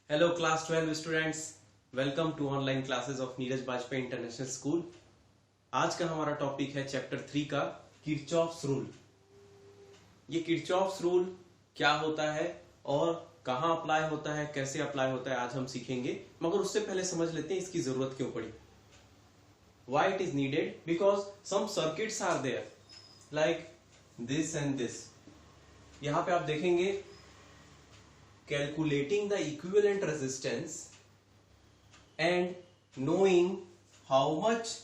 Hello class 12 students, welcome to online classes of Neeraj Bajpai international school. आज का हमारा topic है चैप्टर 3 का किरचॉफ्स रूल। ये किरचॉफ्स रूल क्या होता है और कहाँ अप्लाई होता है, कैसे अप्लाई होता है, आज हम सीखेंगे। मगर उससे पहले समझ लेते हैं इसकी जरूरत क्यों पड़ी। Why it is needed? Because some circuits are there like this and this। यहाँ पे आप देखेंगे calculating the equivalent resistance and knowing how much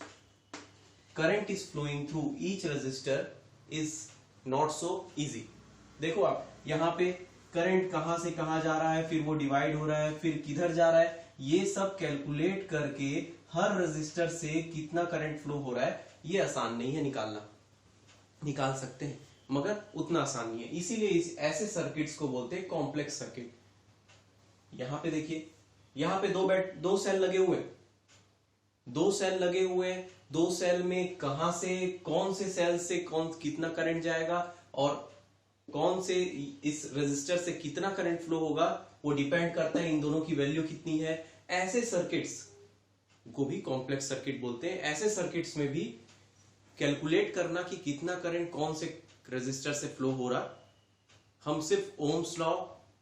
current is flowing through each resistor is not so easy। देखो आप यहाँ पे current कहां से कहां जा रहा है, फिर वो डिवाइड हो रहा है, फिर किधर जा रहा है, ये सब कैलकुलेट करके हर रेजिस्टर से कितना करंट फ्लो हो रहा है ये आसान नहीं है निकालना। निकाल सकते हैं मगर उतना आसान नहीं है, इसीलिए ऐसे सर्किट्स को बोलते हैं कॉम्प्लेक्स सर्किट। यहां पे देखिए, यहां पे दो सेल लगे हुए हैं, दो सेल में कहां से कौन से सेल से कौन कितना करंट जाएगा और कौन से इस रेजिस्टर से कितना करंट फ्लो होगा वो डिपेंड करता है इन दोनों की वैल्यू कितनी है। ऐसे सर्किट्स को भी कॉम्प्लेक्स सर्किट बोलते हैं। ऐसे सर्किट्स में भी कैलकुलेट करना कि कितना करंट कौन से रेजिस्टर से फ्लो हो रहा, हम सिर्फ ओम्स लॉ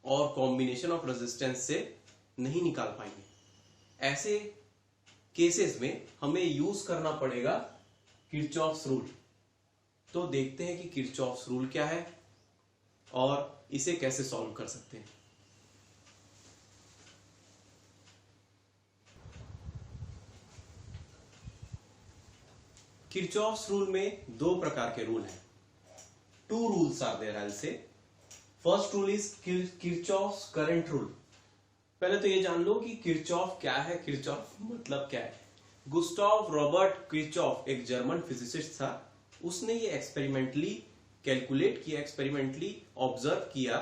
और कॉम्बिनेशन ऑफ रेजिस्टेंस से नहीं निकाल पाएंगे। ऐसे केसेस में हमें यूज करना पड़ेगा किरचॉफ्स रूल। तो देखते हैं कि किरचॉफ्स रूल क्या है और इसे कैसे सॉल्व कर सकते हैं। किरचॉफ्स रूल में दो प्रकार के रूल हैं। Two rules are there, I will say. First rule is Kirchhoff's current rule. पहले तो ये जान लो कि किरचॉफ क्या है, किरचॉफ मतलब क्या है। गुस्टाव रॉबर्ट किरचॉफ एक जर्मन फिजिसिस्ट था। उसने ये एक्सपेरिमेंटली कैलकुलेट किया, एक्सपेरिमेंटली ऑब्जर्व किया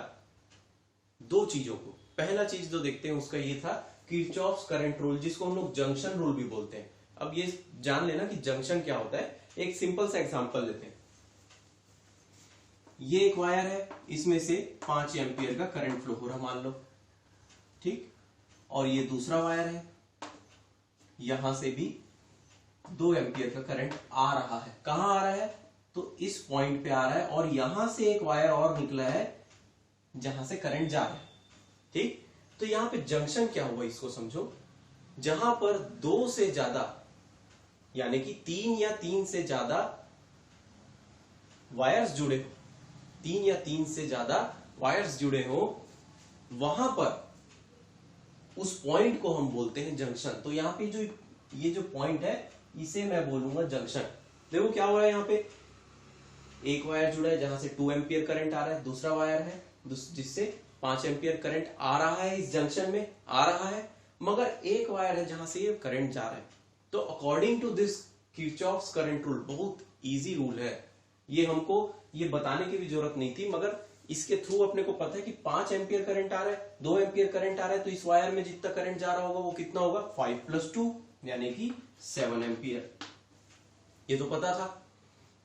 दो चीजों को। पहला चीज जो देखते हैं उसका ये था किरचॉफ्स करंट रूल, जिसको हम लोग जंक्शन रूल भी बोलते हैं। अब ये जान लेना कि जंक्शन क्या होता है। एक सिंपल सा एग्जांपल लेते हैं। ये एक वायर है, इसमें से 5 एम्पियर का करंट फ्लो हो रहा मान लो, ठीक। और ये दूसरा वायर है, यहां से भी 2 एम्पियर का करंट आ रहा है। कहां आ रहा है तो इस पॉइंट पे आ रहा है, और यहां से एक वायर और निकला है जहां से करंट जा रहा है, ठीक। तो यहां पे जंक्शन क्या हुआ इसको समझो। जहां पर 2 से ज्यादा यानी कि 3 या 3 से ज्यादा वायर्स जुड़े हो, 3 या 3 से ज्यादा वायर्स जुड़े हो, वहां पर उस पॉइंट को हम बोलते हैं जंक्शन। तो यहाँ पे जो ये जो पॉइंट है इसे मैं बोलूंगा जंक्शन। देखो क्या हो रहा है, यहाँ पे एक वायर जुड़ा है जहां से 2 एम्पियर करंट आ रहा है, दूसरा वायर है जिससे 5 एम्पियर करंट आ रहा है, इस जंक्शन में आ रहा है, मगर एक वायर है जहां से ये करंट जा रहा है। तो according to this Kirchhoff's current rule, बहुत इजी रूल है ये, हमको ये बताने की भी जरूरत नहीं थी, मगर इसके थ्रू अपने को पता है कि 5 एम्पियर करंट आ रहा है, 2 एम्पियर करंट आ रहा है, तो इस वायर में जितना करंट जा रहा होगा वो कितना होगा 5 + 2 यानी कि 7 एम्पियर। ये तो पता था,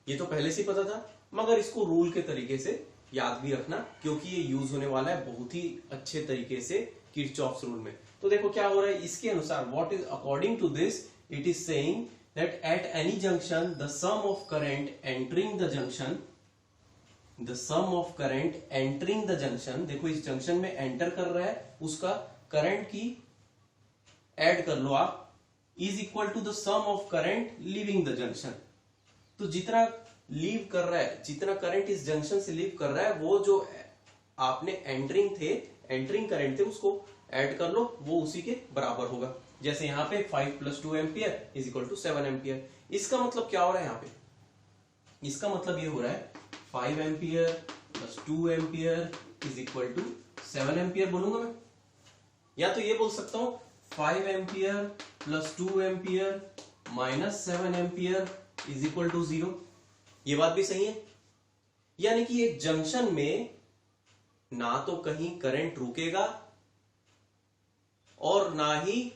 ये तो पहले से पता था, मगर इसको रूल के तरीके से याद भी रखना क्योंकि ये यूज होने वाला है बहुत ही अच्छे तरीके से किरचॉफ्स रूल में। तो देखो क्या हो रहा है इसके अनुसार, what is according to this, it is saying that at any junction the sum of current entering the junction, the sum of current entering the junction, देखो इस जंक्शन में एंटर कर रहा है, उसका करंट की ऐड कर लो आप, is equal to the sum of current leaving the junction. तो जितना लीव कर रहा है, जितना करंट इस जंक्शन से लीव कर रहा है, वो जो आपने एंटरिंग करंट थे उसको ऐड कर लो, वो उसी के बराबर होगा। जैसे यहाँ पे 5 + 2 ampere is equal to 7 ampere. इसका मतलब क्या हो रहा है यहाँ पे, इसका मतलब ये हो रहा है 5 ampere + 2 ampere is equal to 7 ampere बोलूंगा मैं, या तो ये बोल सकता हूं 5 ampere + 2 ampere - 7 ampere is equal to 0। ये बात भी सही है, यानी कि एक जंक्शन में ना तो कहीं करंट रुकेगा और ना ही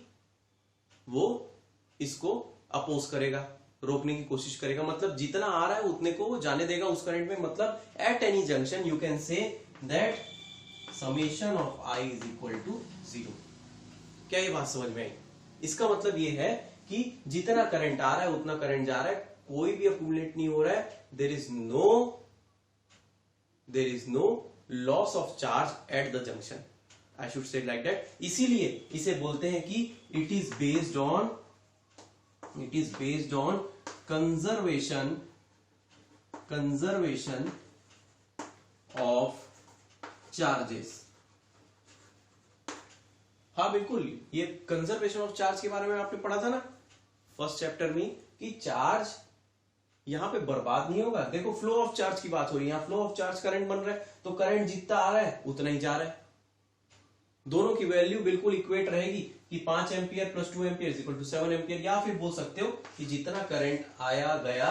वो इसको अपोज करेगा, रोकने की कोशिश करेगा। मतलब जितना आ रहा है उतने को वो जाने देगा उस करंट में। मतलब at any junction you can say that summation of I is equal to 0। क्या ये बात समझ में आई? इसका मतलब ये है कि जितना करंट आ रहा है उतना करंट जा रहा है, कोई भी अक्यूमुलेट नहीं हो रहा है, there is no loss of charge at the junction, I should say like that. इसीलिए इसे बोलते हैं कि it is based on conservation of charges. हाँ बिल्कुल, ये कंजर्वेशन ऑफ चार्ज के बारे में आपने पढ़ा था ना फर्स्ट चैप्टर में, कि चार्ज यहां पे बर्बाद नहीं होगा। देखो फ्लो ऑफ चार्ज की बात हो रही है, यहां फ्लो ऑफ चार्ज करंट बन रहा है, तो करंट जितना आ रहा है उतना ही जा रहा है। दोनों की वैल्यू बिल्कुल इक्वेट रहेगी कि 5 ampere plus 2 ampere equal to 7 ampere, या फिर बोल सकते हो कि जितना करंट आया गया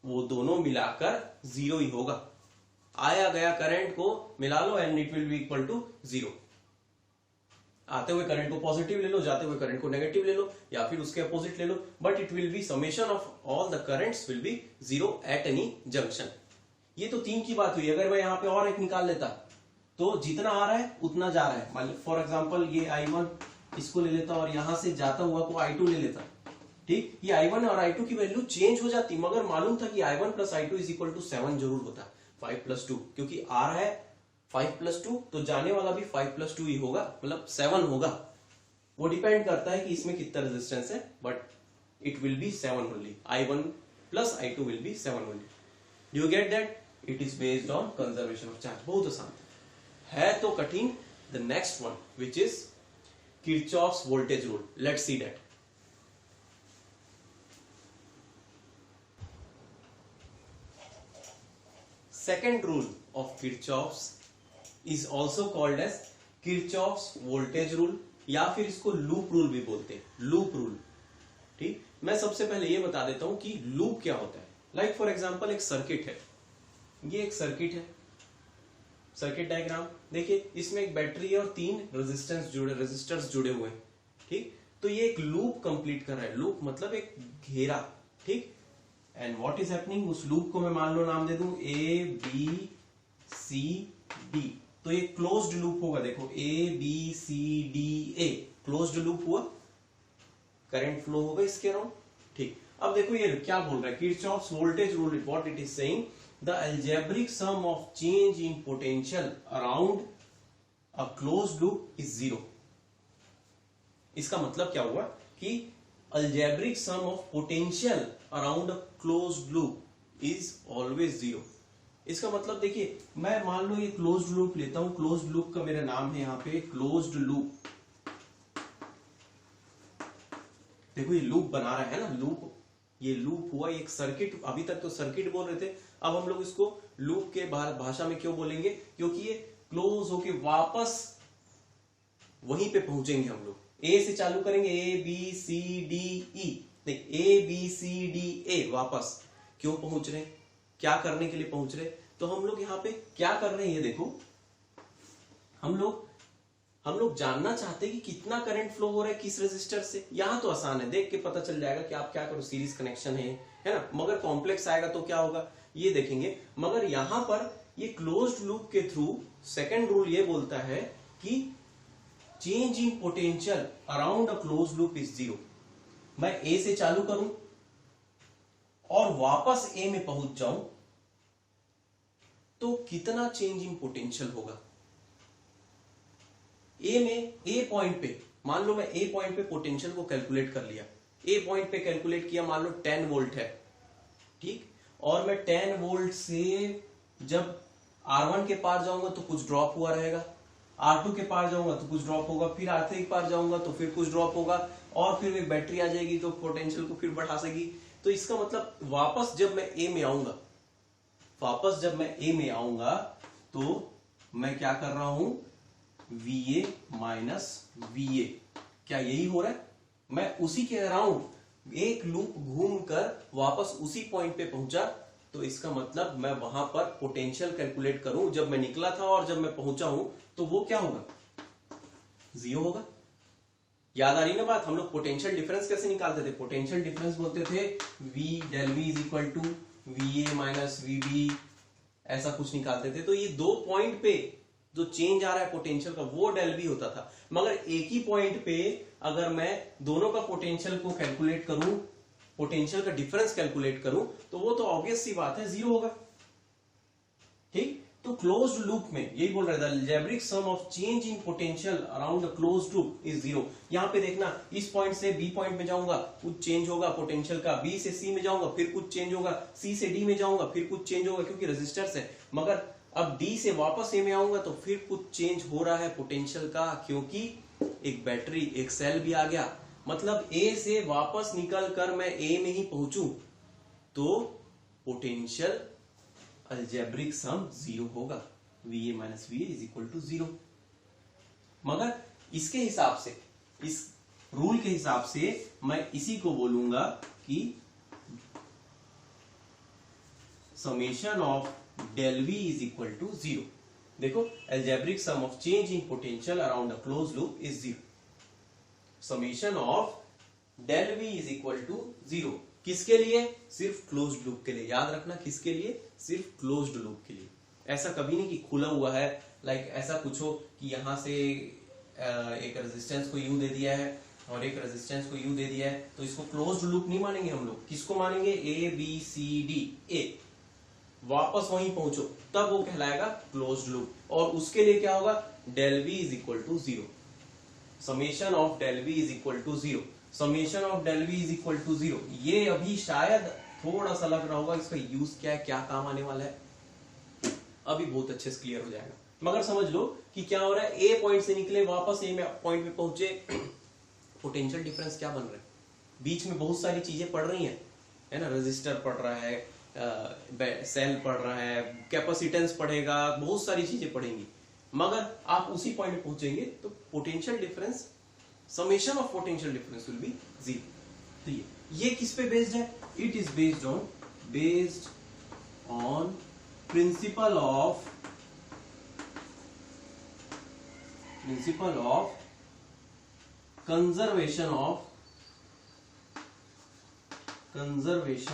वो दोनों मिलाकर जीरो ही होगा। आया गया करंट को मिला लो and it will be equal to zero. आते हुए करंट को पॉजिटिव ले लो, जाते हुए करंट को नेगेटिव ले लो, या फिर उसके अपोजिट ले लो, but it will be summation of all the currents will be zero at any junction. ये तो 3 की बात हुई। अगर मैं यहाँ पे और एक निकाल लेता तो जितना आ रहा है उतना जा रहा है। मान फॉर एग्जाम्पल ये I1 इसको ले लेता और यहां से जाता हुआ को I2 ले लेता, ठीक। ये I1 और I2 की वैल्यू चेंज हो जाती, मगर मालूम था कि I1 plus I2 is equal to 7 जरूर होता, 5 प्लस 2, क्योंकि आ रहा है 5 प्लस 2 तो जाने वाला भी 5 प्लस 2 ही होगा, मतलब 7 होगा। वो डिपेंड करता है कि इसमें कितना रेजिस्टेंस है, but it will B 7 only. I1 plus I2 will be 7 only. Do you get that? It is based on conservation of charge. बहुत आसान है तो कठिन। The next one which is Kirchhoff's voltage rule, let's see that. Second rule of Kirchhoff's is also called as Kirchhoff's voltage rule, या फिर इसको loop rule भी बोलते हैं, लूप रूल, ठीक। मैं सबसे पहले ये बता देता हूं कि लूप क्या होता है। लाइक फॉर एग्जांपल एक सर्किट है, ये एक सर्किट है, सर्किट डायग्राम देखिए, इसमें एक बैटरी और 3 रेजिस्टर्स जुड़े हुए हैं, ठीक। तो ये एक लूप कंप्लीट कर रहा है। लूप मतलब एक घेरा, ठीक। एंड व्हाट इज हैपनिंग, उस लूप को मैं मान लो नाम दे दूं ABCD, तो ये क्लोज्ड लूप होगा। देखो ABCDA क्लोज्ड लूप हुआ, करंट फ्लो होगा इसके अराउंड, ठीक। अब देखो ये क्या बोल रहा है, Kirchhoff's voltage rule, what it is saying, the algebraic sum of change in potential around a closed loop is zero. इसका मतलब क्या हुआ कि algebraic sum of potential around a closed loop is always zero। इसका मतलब देखिए, मैं मान लो ये क्लोज्ड लूप लेता हूं, क्लोज्ड लूप का मेरा नाम है यहाँ पे क्लोज्ड लूप। देखो ये लूप बना रहा है ना, लूप, ये लूप हुआ, एक सर्किट। अभी तक तो सर्किट बोल रहे थे, अब हम लोग इसको लूप के भाषा में क्यों बोलेंगे, क्योंकि ये क्लोज होके वापस वहीं पे पहुंचेंगे हम लोग। ए से चालू करेंगे, ABCDE, नहीं ABCDA, वापस क्यों पहुंच रहे हैं, क्या करने के लिए पहुंच रहे हैं। तो हम लोग यहाँ पे क्या कर रहे हैं, ये देखो, हम लोग जानना चाहते हैं कि कितना करंट फ्लो हो रहा है किस रेजिस्टर से। यहां तो आसान है, देख के पता चल जाएगा कि आप क्या करो, सीरीज कनेक्शन है ना। मगर कॉम्प्लेक्स आएगा तो क्या होगा ये देखेंगे। मगर यहां पर ये क्लोज्ड लूप के थ्रू सेकेंड रूल ये बोलता है कि change in potential around a closed loop is zero. मैं ए से चालू करूं और वापस ए में पहुंच जाऊं तो कितना चेंज इन पोटेंशियल होगा। ए पॉइंट पे, मान लो मैं ए पॉइंट पे पोटेंशियल को कैलकुलेट कर लिया, ए पॉइंट पे कैलकुलेट किया, मान लो 10 वोल्ट है, ठीक। और मैं 10 वोल्ट से जब R1 के पार जाऊंगा तो कुछ ड्रॉप हुआ रहेगा, R2 के पार जाऊंगा तो कुछ ड्रॉप होगा, फिर R3 के पार जाऊंगा तो फिर कुछ ड्रॉप होगा, और फिर एक बैटरी आ जाएगी तो पोटेंशियल को फिर बढ़ा सकेगी। तो इसका मतलब वापस जब मैं ए में आऊंगा, तो मैं क्या कर रहा हूं, VA माइनस VA, क्या यही हो रहा है। मैं उसी के अराउंड एक लूप घूमकर वापस उसी पॉइंट पे पहुंचा, तो इसका मतलब मैं वहां पर पोटेंशियल कैलकुलेट करूं, जब मैं निकला था और जब मैं पहुंचा हूं तो वो क्या होगा, जीरो होगा। याद आ रही ना बात, हम लोग पोटेंशियल डिफरेंस कैसे निकालते थे, पोटेंशियल डिफरेंस बोलते थे V del V is equal to VA minus VB, ऐसा कुछ निकालते थे। तो ये 2 पॉइंट पे जो चेंज आ रहा है पोटेंशियल का वो डेल वी होता था। मगर एक ही पॉइंट पे अगर मैं दोनों का पोटेंशियल को कैलकुलेट करूं, पोटेंशियल का डिफरेंस कैलकुलेट करूं, तो वो तो ऑब्वियस सी बात है जीरो होगा। ठीक, तो क्लोज्ड लूप में यही बोल रहा है, the algebraic sum of change in potential around the closed loop is zero. यहां पे देखना, इस पॉइंट से बी पॉइंट में जाऊंगा, कुछ चेंज होगा पोटेंशियल का, बी से सी में जाऊंगा फिर कुछ चेंज होगा, सी से डी में जाऊंगा फिर कुछ चेंज होगा क्योंकि रेजिस्टर्स है। मगर अब डी से वापस ए में आऊंगा तो फिर कुछ चेंज हो रहा है पोटेंशियल का, क्योंकि एक बैटरी, एक सेल भी आ गया। मतलब ए से वापस निकल कर मैं ए में ही पहुंचू तो पोटेंशियल अलजेब्रिक सम जीरो होगा, VA minus VA is equal to zero. मगर इसके हिसाब से, इस रूल के हिसाब से मैं इसी को बोलूंगा कि summation of del we is equal to zero. देखो, algebraic sum of change in potential around a closed loop is zero. Summation of del we is equal to zero. किसके लिए? सिर्फ क्लोज्ड लूप के लिए। याद रखना, किसके लिए? सिर्फ क्लोज्ड लूप के लिए। ऐसा कभी नहीं कि खुला हुआ है, लाइक ऐसा कुछ हो कि यहां से एक रेजिस्टेंस को यू दे दिया है और एक रेजिस्टेंस को यू दे दिया है, तो इसको क्लोज्ड लूप नहीं मानेंगे हम लोग। किसको मानेंगे? ए बी सी डी, ए वापस वहीं पहुंचो तब वो कहलाएगा क्लोज्ड लूप। और उसके लिए क्या होगा? Del we is equal to zero. Summation of del we is equal to zero. Summation of del we is equal to zero. ये अभी शायद थोड़ा सा लग रहा होगा इसका यूज क्या है, क्या काम आने वाला है, अभी बहुत अच्छे से क्लियर हो जाएगा। मगर समझ लो कि क्या हो रहा है, ए पॉइंट से निकले वापस ए पॉइंट पे पहुंचे, पोटेंशियल डिफरेंस क्या बन रहा है? बीच में बहुत सारी चीजें पड़ रही हैं, है ना, रेजिस्टर पड़ रहा है, सेल पड़ रहा है, कैपेसिटेंस पड़ेगा, बहुत सारी चीजें पड़ेंगी। मगर आप उसी पॉइंट पे पहुंचेंगे तो potential difference, summation of potential difference will be zero. तो ये किस पे बेस्ड है? It is based on principle of conservation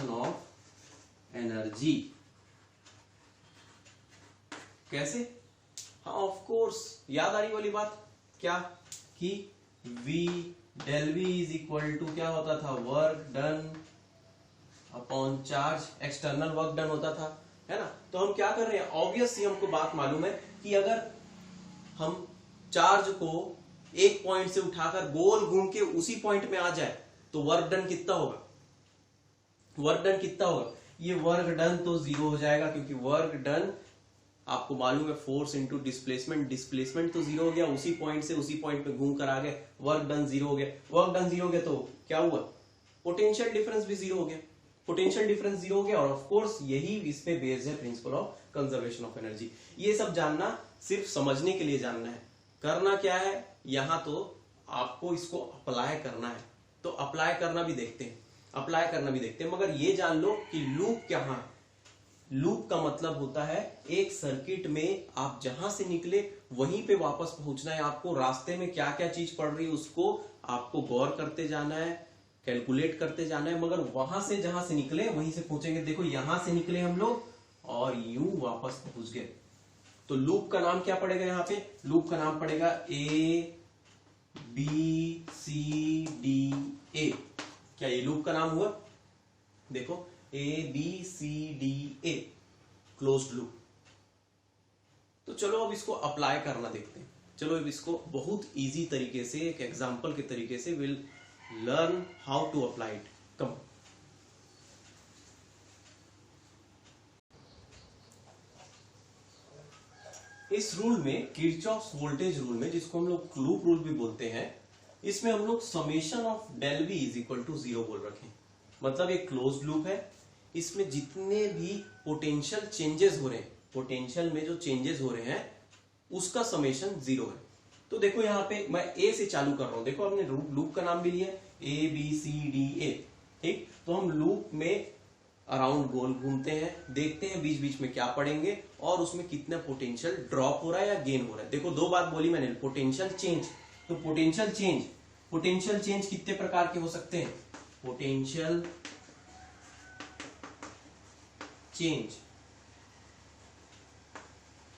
of energy. कैसे? हाँ, ऑफ कोर्स, याद आ रही वाली बात क्या, कि V del V is equal to क्या होता था? Work done upon charge, external work done होता था, है ना। तो हम क्या कर रहे हैं, ऑब्वियसली हमको बात मालूम है कि अगर हम चार्ज को एक पॉइंट से उठाकर गोल घूम के उसी पॉइंट में आ जाए तो वर्क डन कितना होगा? ये वर्क डन तो जीरो हो जाएगा, क्योंकि वर्क डन आपको मालूम है फोर्स इंटू डिस्प्लेसमेंट तो जीरो हो गया, उसी पॉइंट से उसी पॉइंट पे घूम कर आ गए, वर्क डन जीरो हो गया। तो क्या हुआ? पोटेंशियल डिफरेंस भी जीरो हो गया। और ऑफ कोर्स यही इस पे बेस्ड है principle of conservation of energy. ये सब जानना सिर्फ समझने के लिए जानना है, करना क्या है यहां, तो आपको इसको अप्लाई करना है। तो अप्लाई करना भी देखते हैं, मगर ये जान लो कि लूप क्या है। लूप का मतलब होता है एक सर्किट में आप जहां से निकले वहीं पे वापस पहुंचना है आपको। रास्ते में क्या क्या चीज पड़ रही है उसको आपको गौर करते जाना है, कैलकुलेट करते जाना है, मगर वहां से जहां से निकले वहीं से पहुंचेंगे। देखो, यहां से निकले हम लोग और यूं वापस पहुंच गए, तो लूप का नाम क्या पड़ेगा? यहाँ पे लूप का नाम पड़ेगा A B C D A। क्या ये लूप का नाम हुआ? देखो, A B C D A, closed loop. तो चलो अब इसको अप्लाई करना देखते हैं। चलो अब इसको बहुत इजी तरीके से, एक एग्जांपल के तरीके से will learn how to apply it. Come, इस रूल में, किरचॉफ्स वोल्टेज रूल में, जिसको हम लोग लूप रूल भी बोलते हैं, इसमें हम लोग summation of del we is equal to zero बोल रखे। मतलब एक क्लोज्ड लूप है, इसमें जितने भी पोटेंशियल चेंजेस हो रहे हैं, पोटेंशियल में जो चेंजेस हो रहे हैं उसका समेशन जीरो है। तो देखो यहाँ पे मैं ए से चालू कर रहा हूं। देखो, हमने लूप का नाम भी लिया A B C D A। ठीक, तो हम लूप में अराउंड गोल घूमते हैं, देखते हैं बीच बीच में क्या पड़ेंगे और उसमें कितना पोटेंशियल ड्रॉप हो रहा है या गेन हो रहा है। देखो, दो बात बोली मैंने, पोटेंशियल चेंज। तो पोटेंशियल चेंज कितने प्रकार के हो सकते हैं? पोटेंशियल चेंज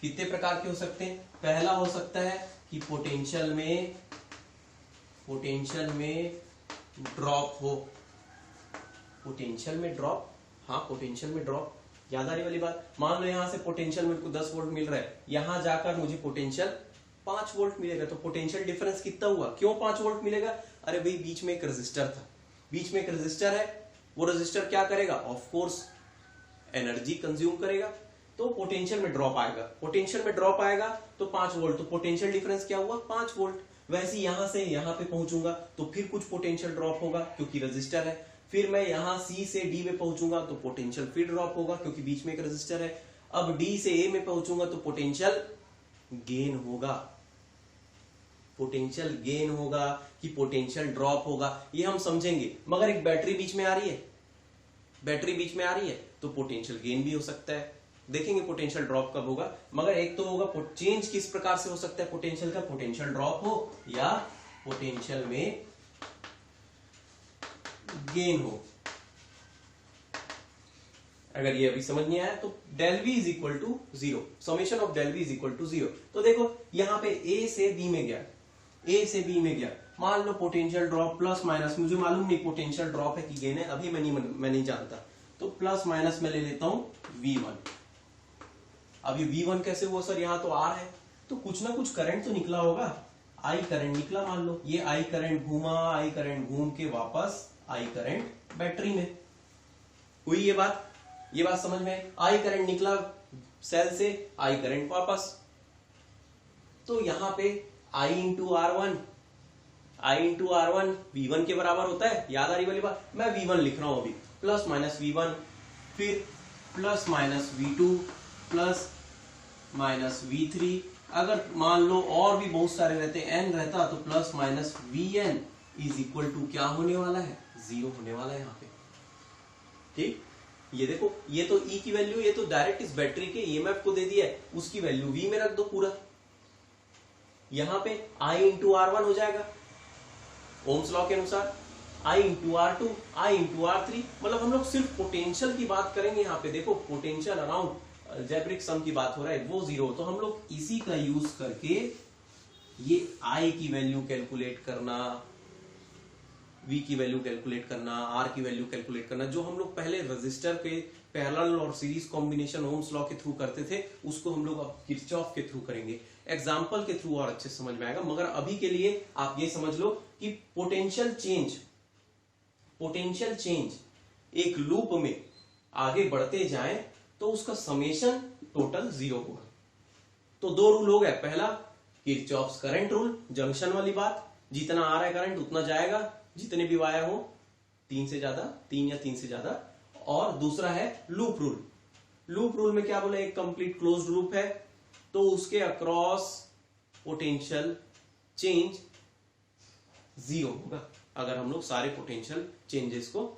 कितने प्रकार के हो सकते हैं? पहला हो सकता है कि पोटेंशियल में ड्रॉप हो, पोटेंशियल में ड्रॉप, हाँ पोटेंशियल में ड्रॉप, याद आ रही वाली बात। मान लो यहां से पोटेंशियल मेरे को 10 वोल्ट मिल रहा है, यहां जाकर मुझे पोटेंशियल 5 वोल्ट मिलेगा, तो पोटेंशियल डिफरेंस कितना हुआ? क्यों 5 वोल्ट मिलेगा? अरे भाई बीच में एक रेजिस्टर था, बीच में एक रेजिस्टर है, वो रेजिस्टर क्या करेगा? ऑफ कोर्स एनर्जी कंज्यूम करेगा, तो पोटेंशियल में ड्रॉप आएगा, पोटेंशियल में ड्रॉप आएगा तो 5 वोल्ट, तो पोटेंशियल डिफरेंस क्या हुआ? 5 वोल्ट। वैसे यहां से यहां पे पहुंचूंगा तो फिर कुछ पोटेंशियल ड्रॉप होगा क्योंकि रेजिस्टर है, फिर मैं यहां सी से डी में पहुंचूंगा तो पोटेंशियल फिर ड्रॉप होगा क्योंकि बीच में एक रेजिस्टर है। अब डी से ए में पहुंचूंगा तो पोटेंशियल गेन होगा, पोटेंशियल गेन होगा कि पोटेंशियल ड्रॉप होगा, ये हम समझेंगे। मगर एक बैटरी बीच में आ रही है, बैटरी बीच में आ रही है तो पोटेंशियल गेन भी हो सकता है, देखेंगे पोटेंशियल ड्रॉप कब होगा। मगर एक तो होगा चेंज किस प्रकार से हो सकता है पोटेंशियल का, पोटेंशियल ड्रॉप हो या पोटेंशियल में गेन हो। अगर ये अभी समझ नहीं आया तो del we is equal to 0, summation of del we is equal to 0। तो देखो यहां पे ए से बी में गया, ए से बी में गया, मान low potential drop plus minus, मुझे मालूम नहीं पोटेंशियल ड्रॉप है कि गेन है, अभी मैं नहीं जानता, तो प्लस माइनस में ले लेता हूं V1। अब ये V1 कैसे हुआ सर? यहां तो R है, तो कुछ ना कुछ करंट तो निकला होगा, I करंट निकला, मान लो ये I करंट घूमा, I करंट घूम के वापस I करंट बैटरी में हुई, ये बात समझ में? I करंट निकला सेल से, I करंट वापस, तो यहां पे I इंटू R1 V1 के बराबर होता है, याद आ रही वाली बात। मैं V1 लिख रहा हूं अभी, प्लस माइनस V1, फिर plus minus V2 plus minus V3, अगर मान लो और भी बहुत सारे रहते, n रहता तो plus minus Vn is equal to क्या होने वाला है? 0 होने वाला है यहाँ पे। ठीक, ये देखो, ये तो E की वैल्यू, ये तो डायरेक्ट इस बैटरी के EMF को दे दिया है, उसकी वैल्यू V में रख दो पूरा, यहां पे I इंटू R1 हो जाएगा ओम्स लॉ के अनुसार, I into R2, I into R3, मतलब हम लोग सिर्फ पोटेंशियल की बात करेंगे यहाँ पे। देखो पोटेंशियल अराउंड अलजेब्रिक सम की बात हो रहा है, वो 0, तो हम लोग इसी का यूज करके ये I की वैल्यू कैलकुलेट करना, V की वैल्यू कैलकुलेट करना, R की वैल्यू कैलकुलेट करना, जो हम लोग पहले रजिस्टर के पैरेलल और सीरीज कॉम्बिनेशन ओम्स लॉ के थ्रू करते थे, उसको हम लोग अब किरचॉफ के थ्रू करेंगे, एग्जाम्पल के थ्रू और अच्छे समझ में आएगा। मगर अभी के लिए आप ये समझ लो कि पोटेंशियल चेंज एक लूप में आगे बढ़ते जाएं तो उसका समेशन टोटल 0 होगा। तो 2 रूल हो गए, पहला किरचॉफ्स करंट रूल, जंक्शन वाली बात, जितना आ रहा है करंट उतना जाएगा, जितने भी वायर हो, 3 या 3 से ज्यादा। और दूसरा है लूप रूल। लूप रूल में क्या बोले, एक कंप्लीट क्लोज्ड लूप है तो उसके अक्रॉस पोटेंशियल चेंज 0 होगा, अगर हम लोग सारे पोटेंशियल चेंजेस को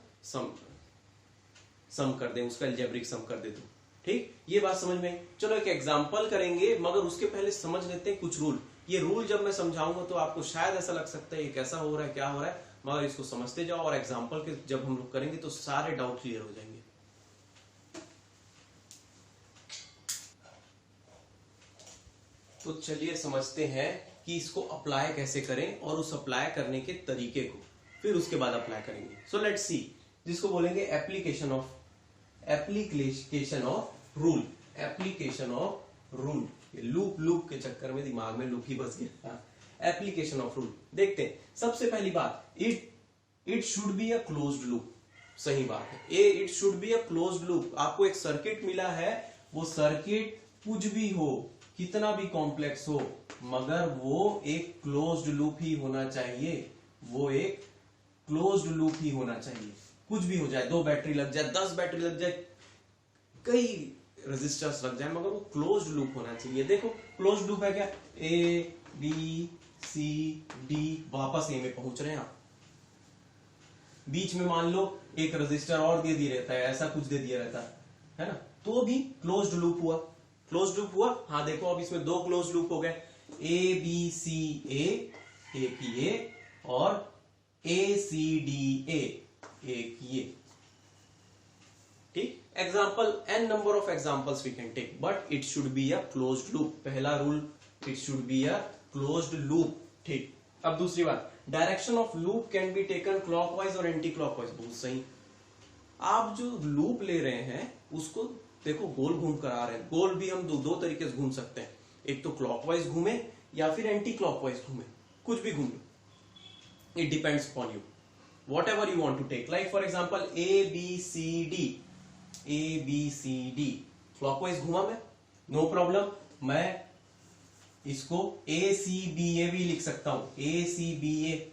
सम कर दें, उसका अलजेब्रिक सम कर दे तो। ठीक, ये बात समझ में। चलो एक एग्जांपल करेंगे, मगर उसके पहले समझ लेते हैं कुछ रूल। ये रूल जब मैं समझाऊंगा तो आपको शायद ऐसा लग सकता है ये कैसा हो रहा है, क्या हो रहा है, मगर इसको समझते जाओ और एग्जांपल के जब हम लोग करेंगे तो सारे डाउट क्लियर हो जाएंगे। तो चलिए समझते हैं कि इसको अप्लाई कैसे करें और उस अप्लाई करने के तरीके को, फिर उसके बाद अप्लाई करेंगे। सो लेट्स सी, जिसको बोलेंगे एप्लीकेशन ऑफ रूल। लूप के चक्कर में दिमाग में लूप ही बस गया। एप्लीकेशन ऑफ रूल देखते हैं। सबसे पहली बात, it should be a closed loop. सही बात है, it should be a closed loop. आपको एक सर्किट मिला है, वो सर्किट कुछ भी हो, कितना भी कॉम्प्लेक्स हो, मगर वो एक क्लोज्ड लूप ही होना चाहिए, वो एक क्लोज्ड लूप ही होना चाहिए। कुछ भी हो जाए, 2 बैटरी लग जाए, 10 बैटरी लग जाए, कई रेजिस्टर्स लग जाए, मगर वो क्लोज्ड लूप होना चाहिए। देखो क्लोज्ड लूप है क्या, ए बी सी डी, वापस ए में पहुंच रहे हैं आप, बीच में मान लो एक रेजिस्टर और दे दिया रहता है, ऐसा कुछ दे दिया रहता है ना, तो भी क्लोज्ड लूप हुआ। क्लोज्ड लूप हुआ, हाँ देखो अब इसमें 2 क्लोज्ड लूप हो गए, ए बी सी ए की ए, और ए सी डी ए की ए। ठीक, example n number of examples we can take, but it should be a closed loop. पहला rule, it should be a closed loop. ठीक, अब दूसरी बात, direction of loop can be taken clockwise और anticlockwise. बहुत सही। आप जो लूप ले रहे हैं उसको देखो गोल घूम कर आ रहे हैं। गोल भी हम दो तरीके से घूम सकते हैं, एक तो क्लॉकवाइज घूमे या फिर एंटी क्लॉकवाइज घूमे, कुछ भी घूमे। It depends upon you, whatever you want to take. Like for example A B C D, clockwise घूमा मैं, नो प्रॉब्लम। मैं इसको ए सी बी ए भी लिख सकता हूं, ए सी बी ए।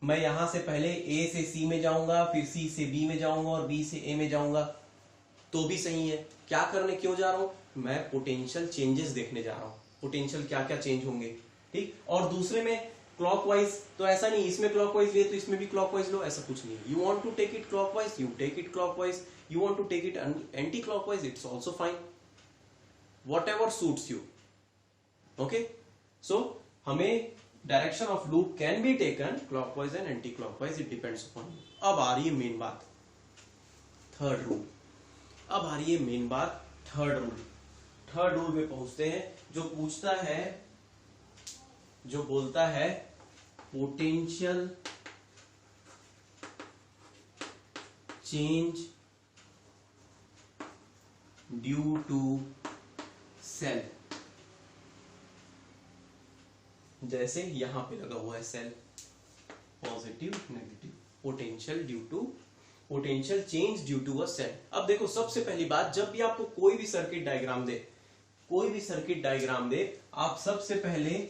मैं यहां से पहले ए से सी में जाऊंगा, फिर सी से बी में जाऊंगा और बी से ए में जाऊंगा, तो भी सही है। क्या करने क्यों जा रहा हूं? मैं पोटेंशियल चेंजेस देखने जा रहा हूं, पोटेंशियल क्या क्या चेंज होंगे। ठीक, और दूसरे में क्लॉकवाइज, तो ऐसा नहीं इसमें क्लॉकवाइज ले तो इसमें भी क्लॉकवाइज लो, ऐसा कुछ नहीं है। You want to take it clockwise, you take it clockwise, you want to take it anti clockwise, it's also fine, whatever suits you. Okay, so हमें direction of loop can be taken clockwise and anti clockwise, it depends upon you. अब आ रही है main बात, third rule. अब आ रही है मेन बात, थर्ड रूल। थर्ड रूल में पहुंचते हैं, जो पूछता है, जो बोलता है potential change due to cell. जैसे यहां पे लगा हुआ है cell, positive negative, potential due to, potential change due to a cell. अब देखो, सबसे पहली बात, जब भी आपको कोई भी सर्किट डायग्राम दे, कोई भी सर्किट डायग्राम दे, आप सबसे पहले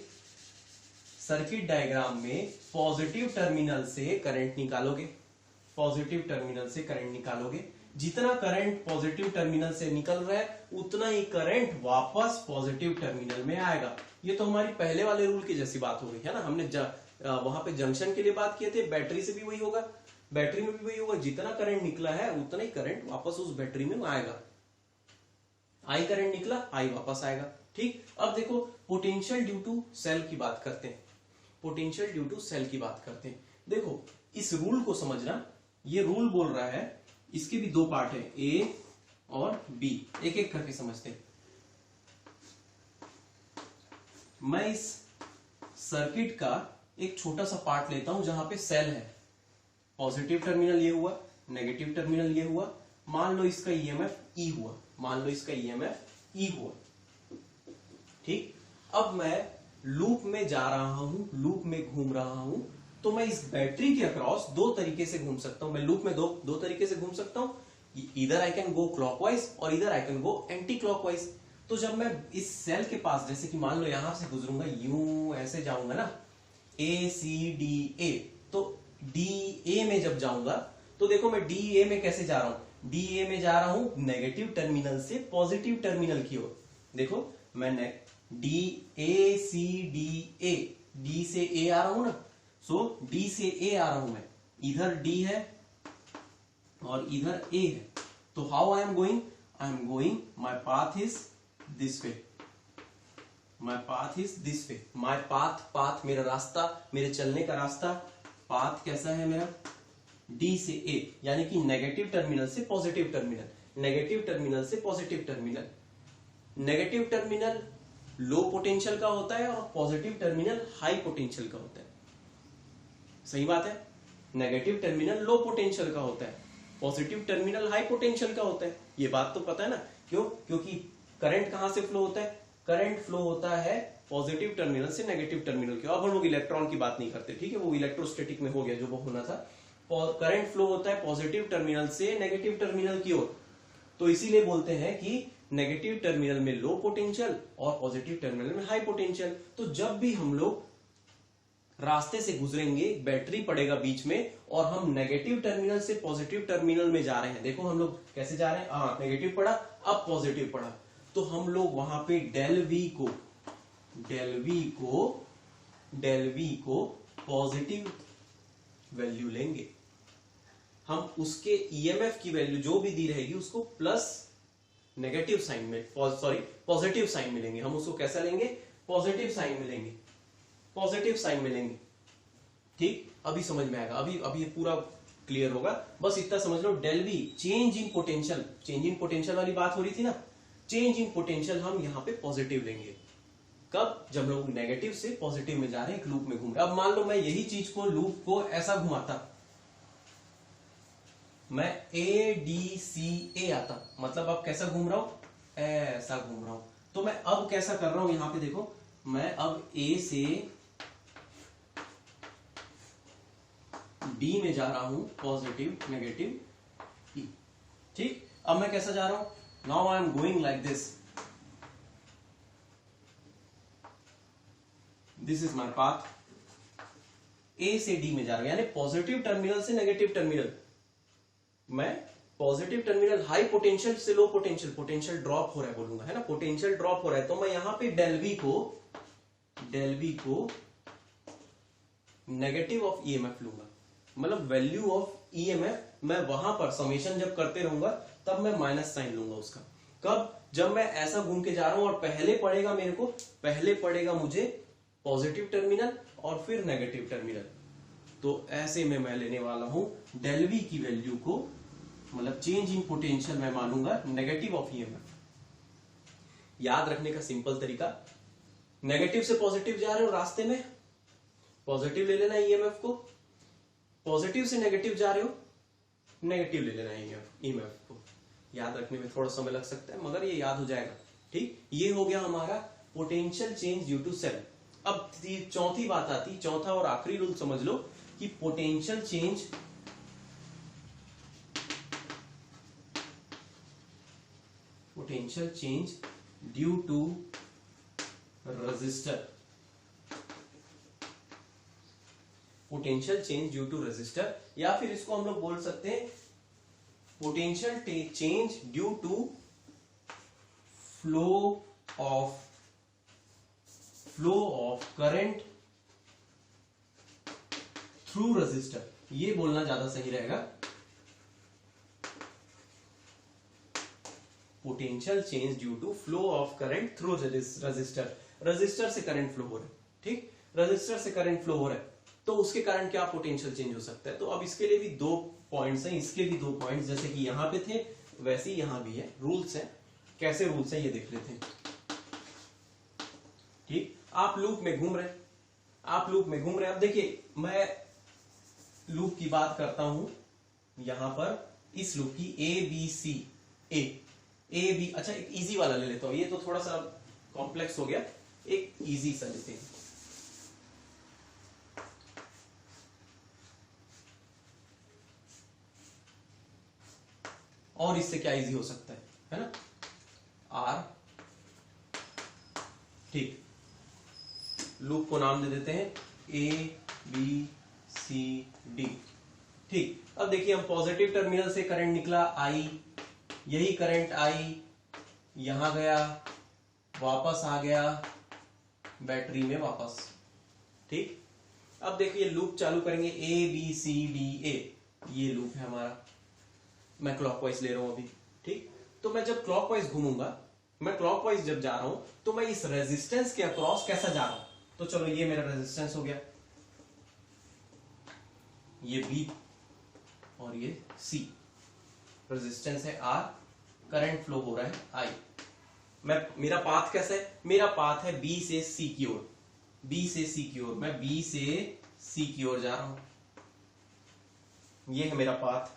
सर्किट डायग्राम में पॉजिटिव टर्मिनल से करंट निकालोगे, पॉजिटिव टर्मिनल से करंट निकालोगे। जितना करंट पॉजिटिव टर्मिनल से निकल रहा है उतना ही करंट वापस पॉजिटिव टर्मिनल में आएगा। ये तो हमारी पहले वाले रूल की जैसी बात हो गई है ना। हमने वहां पे जंक्शन के लिए बात किए थे, बैटरी से भी वही होगा, बैटरी में भी वही होगा। जितना करंट निकला है उतना ही करंट वापस उस बैटरी में आएगा। आई करंट निकला, आई वापस आएगा। ठीक, अब देखो पोटेंशियल ड्यू टू सेल की बात करते हैं, पोटेंशियल ड्यू टू सेल की बात करते हैं। देखो इस रूल को समझना, ये रूल बोल रहा है, इसके भी दो पार्ट है, ए और बी, एक एक करके समझते हैं। मैं इस सर्किट का एक छोटा सा पार्ट लेता हूं जहां पे सेल है, पॉजिटिव टर्मिनल ये हुआ, नेगेटिव टर्मिनल ये हुआ। मान लो इसका ईएमएफ ई हुआ, मान लो इसका ईएमएफ ई हुआ। ठीक, अब मैं लूप में जा रहा हूं, लूप में घूम रहा हूं, तो मैं इस बैटरी के अक्रॉस दो तरीके से घूम सकता हूं। मैं लूप में दो तरीके से घूम सकता हूं, इधर आई कैन गो क्लॉकवाइज और इधर I can go anti clockwise. तो जब मैं इस सेल के पास, जैसे कि मान लो यहां से गुजरूंगा, यूं ऐसे जाऊंगा ना, ए सी डी ए, तो डी ए में जब जाऊंगा तो देखो मैं डी ए में कैसे जा रहा हूं, डी ए में जा रहा हूं नेगेटिव टर्मिनल से पॉजिटिव टर्मिनल की ओर। देखो मैं D A C D A, D से ए आ रहा हूं ना, सो डी से ए आ रहा हूं मैं, इधर डी है और इधर ए है। तो how I am going, I am going, my path is this way, my path is this way. My path, path मेरा रास्ता, मेरे चलने का रास्ता, पाथ कैसा है मेरा, डी से ए, यानी कि नेगेटिव टर्मिनल से पॉजिटिव टर्मिनल, नेगेटिव टर्मिनल से positive terminal. Negative terminal low potential का होता है और पॉजिटिव टर्मिनल हाई पोटेंशियल का होता है। सही बात है, नेगेटिव टर्मिनल लो पोटेंशियल का होता है, पॉजिटिव टर्मिनल हाई पोटेंशियल का होता है। ये बात तो पता है ना, क्यों? क्योंकि करंट कहां से फ्लो होता है, करंट फ्लो होता है पॉजिटिव टर्मिनल से नेगेटिव टर्मिनल की। अब हम लोग इलेक्ट्रॉन की बात नहीं करते, ठीक है, वो इलेक्ट्रोस्टैटिक में हो गया जो वो होना था। करंट फ्लो होता है पॉजिटिव टर्मिनल से नेगेटिव टर्मिनल की ओर। तो इसीलिए बोलते हैं कि नेगेटिव टर्मिनल में लो पोटेंशियल और पॉजिटिव टर्मिनल में हाई पोटेंशियल। तो जब भी हम लोग रास्ते से गुजरेंगे, बैटरी पड़ेगा बीच में और हम नेगेटिव टर्मिनल से पॉजिटिव टर्मिनल में जा रहे हैं। देखो हम लोग कैसे जा रहे हैं, हाँ नेगेटिव पड़ा, अब पॉजिटिव पड़ा, तो हम लोग वहां पे डेल वी को पॉजिटिव वैल्यू लेंगे। हम उसके ईएमएफ की वैल्यू जो भी दी रहेगी उसको प्लस नेगेटिव साइन में, सॉरी पॉजिटिव साइन में लेंगे। हम उसको कैसा लेंगे, पॉजिटिव साइन में लेंगे, पॉजिटिव साइन में लेंगे। ठीक, अभी समझ में आएगा। अभी ये पूरा क्लियर होगा। बस इतना समझ लो, del V change in potential, change in potential वाली बात हो रही थी ना, चेंज इन पोटेंशियल हम यहाँ पे पॉजिटिव लेंगे। कब? जब लोग नेगेटिव से पॉजिटिव में जा रहे हैं, एक लूप में घूम रहे हैं। अब मान लो मैं यही चीज को, लूप को ऐसा घुमाता, मैं ए डी सी ए आता, मतलब अब कैसा घूम रहा हूं, ऐसा घूम रहा हूं। तो मैं अब कैसा कर रहा हूं, यहां पे देखो, मैं अब ए से डी में जा रहा हूं, पॉजिटिव नेगेटिव ई। ठीक, अब मैं कैसा जा रहा हूं, now I am going like this, this is my path. A से डी में जा रहा हूं, यानी पॉजिटिव टर्मिनल से नेगेटिव टर्मिनल। मैं पॉजिटिव टर्मिनल, हाई पोटेंशियल से लो पोटेंशियल, पोटेंशियल ड्रॉप हो रहा है बोलूंगा, है ना, पोटेंशियल ड्रॉप हो रहा है। तो मैं यहां पे डेल वी को नेगेटिव ऑफ ईएमएफ लूंगा, मतलब वैल्यू ऑफ ईएमएफ मैं वहां पर समेशन जब करते रहूंगा तब मैं माइनस साइन लूंगा उसका। कब? जब मैं ऐसा घूम के जा रहा हूं और पहले पड़ेगा मेरे को, पहले पड़ेगा मुझे पॉजिटिव टर्मिनल और फिर नेगेटिव टर्मिनल। तो ऐसे में मैं लेने वाला हूं डेल वी की वैल्यू को, मतलब चेंज इन पोटेंशियल मैं मानूंगा नेगेटिव ऑफ ईएमएफ। याद रखने का सिंपल तरीका, नेगेटिव से पॉजिटिव जा रहे हो, रास्ते में पॉजिटिव ले लेना ईएमएफ को, पॉजिटिव से नेगेटिव जा रहे हो, नेगेटिव ले लेना ईएमएफ को। याद रखने में थोड़ा समय लग सकता है, मगर ये याद हो जाएगा। ठीक, ये हो गया हमारा potential change due to cell. अब चौथी बात आती, चौथा और आखिरी रूल समझ लो कि potential change due to resistor, potential change due to resistor, या फिर इसको हम लोग बोल सकते हैं potential change due to flow of current through resistor, ये बोलना ज्यादा सही रहेगा। Potential change due to flow of current through resistor, resistor से करंट फ्लो हो रहा है। ठीक, रेजिस्टर से करंट फ्लो हो रहा है, तो उसके कारण क्या पोटेंशियल चेंज हो सकता है। तो अब इसके लिए भी दो पॉइंट्स हैं, इसके भी दो पॉइंट्स, जैसे कि यहां पे थे वैसे ही यहां भी है, रूल्स हैं। कैसे रूल्स हैं ये देख लेते हैं। ठीक, आप लूप में घूम रहे, आप लूप में घूम रहे। अब देखिए मैं लूप की बात करता हूं यहां पर, इस लूप की ए बी सी, ए बी, अच्छा एक इजी वाला ले लेता हूं, ये तो थोड़ा सा कॉम्प्लेक्स हो गया, एक इजी सा लेते हैं। और इससे क्या इजी हो सकता है ना, आर। ठीक, लूप को नाम दे देते हैं ए बी सी डी। ठीक, अब देखिए हम पॉजिटिव टर्मिनल से करंट निकला आई, यही करंट आई यहां गया, वापस आ गया बैटरी में वापस। ठीक, अब देखिए लूप चालू करेंगे, ए बी सी डी ए, ये लूप है हमारा, मैं क्लॉकवाइज ले रहा हूं अभी। ठीक, तो मैं जब क्लॉकवाइज घूमूंगा, मैं क्लॉकवाइज जब जा रहा हूं, तो मैं इस रेजिस्टेंस के अक्रॉस कैसा जा रहा हूं। तो चलो ये मेरा रेजिस्टेंस हो गया, ये बी और ये सी, रेजिस्टेंस है आर, करंट फ्लो हो रहा है आई। मेरा पाथ कैसा है, मेरा पाथ है बी से सी की ओर, बी से सी की ओर, मैं बी से सी की ओर जा रहा हूं, ये है मेरा पाथ।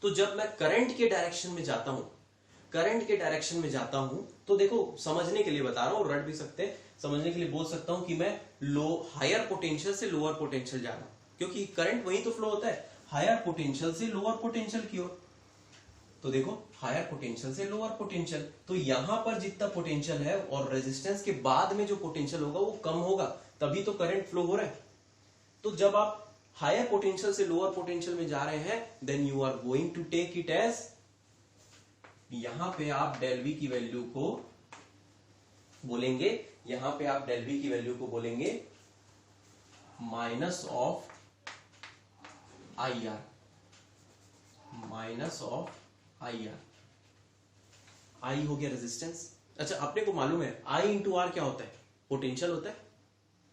तो जब मैं करंट के डायरेक्शन में जाता हूं, करंट के डायरेक्शन में जाता हूं, तो देखो समझने के लिए बता रहा हूं, रट भी सकते हैं, समझने के लिए बोल सकता हूं कि मैं हायर पोटेंशियल से लोअर पोटेंशियल जा रहा हूं, क्योंकि करंट वहीं तो फ्लो होता है, हायर पोटेंशियल से लोअर पोटेंशियल की ओर। तो देखो हायर पोटेंशियल से लोअर पोटेंशियल, तो यहां पर जितना पोटेंशियल है और रेजिस्टेंस के बाद में जो पोटेंशियल होगा वो कम होगा, तभी तो करंट फ्लो हो रहा है। तो जब आप हायर पोटेंशियल से लोअर पोटेंशियल में जा रहे हैं, then you are going to take it as, यहां पे आप डेल वी की वैल्यू को बोलेंगे, यहां पे आप डेल वी की वैल्यू को बोलेंगे minus of I R, minus of I R. I हो गया रेजिस्टेंस। अच्छा अपने को मालूम है आई इंटू आर क्या होता है, पोटेंशियल होता है,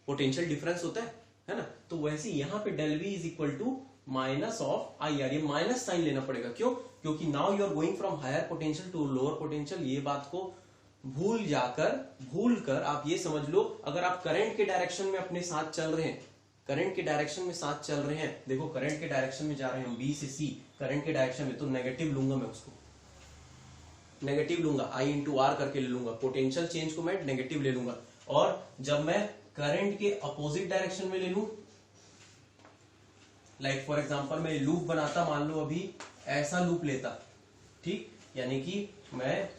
पोटेंशियल डिफरेंस होता है। है ना। तो वैसे यहां पे del we is equal to minus of I R, ये माइनस साइन लेना पड़ेगा, क्यों? क्योंकि now you are going from higher potential to lower potential. ये बात को भूल कर आप ये समझ लो, अगर आप करंट के डायरेक्शन में अपने साथ चल रहे हैं, करंट के डायरेक्शन में साथ चल रहे हैं, देखो करंट के डायरेक्शन में जा रहे हैं हम बी से सी, करंट के डायरेक्शन में, तो नेगेटिव लूंगा मैं, उसको नेगेटिव लूंगा, आई इंटू आर करके ले लूंगा, पोटेंशियल चेंज को मैं नेगेटिव ले लूंगा। और जब मैं करंट के अपोजिट डायरेक्शन में ले लूं, लाइक फॉर एग्जांपल मैं लूप बनाता, मान लो अभी ऐसा लूप लेता, ठीक, यानी कि मैं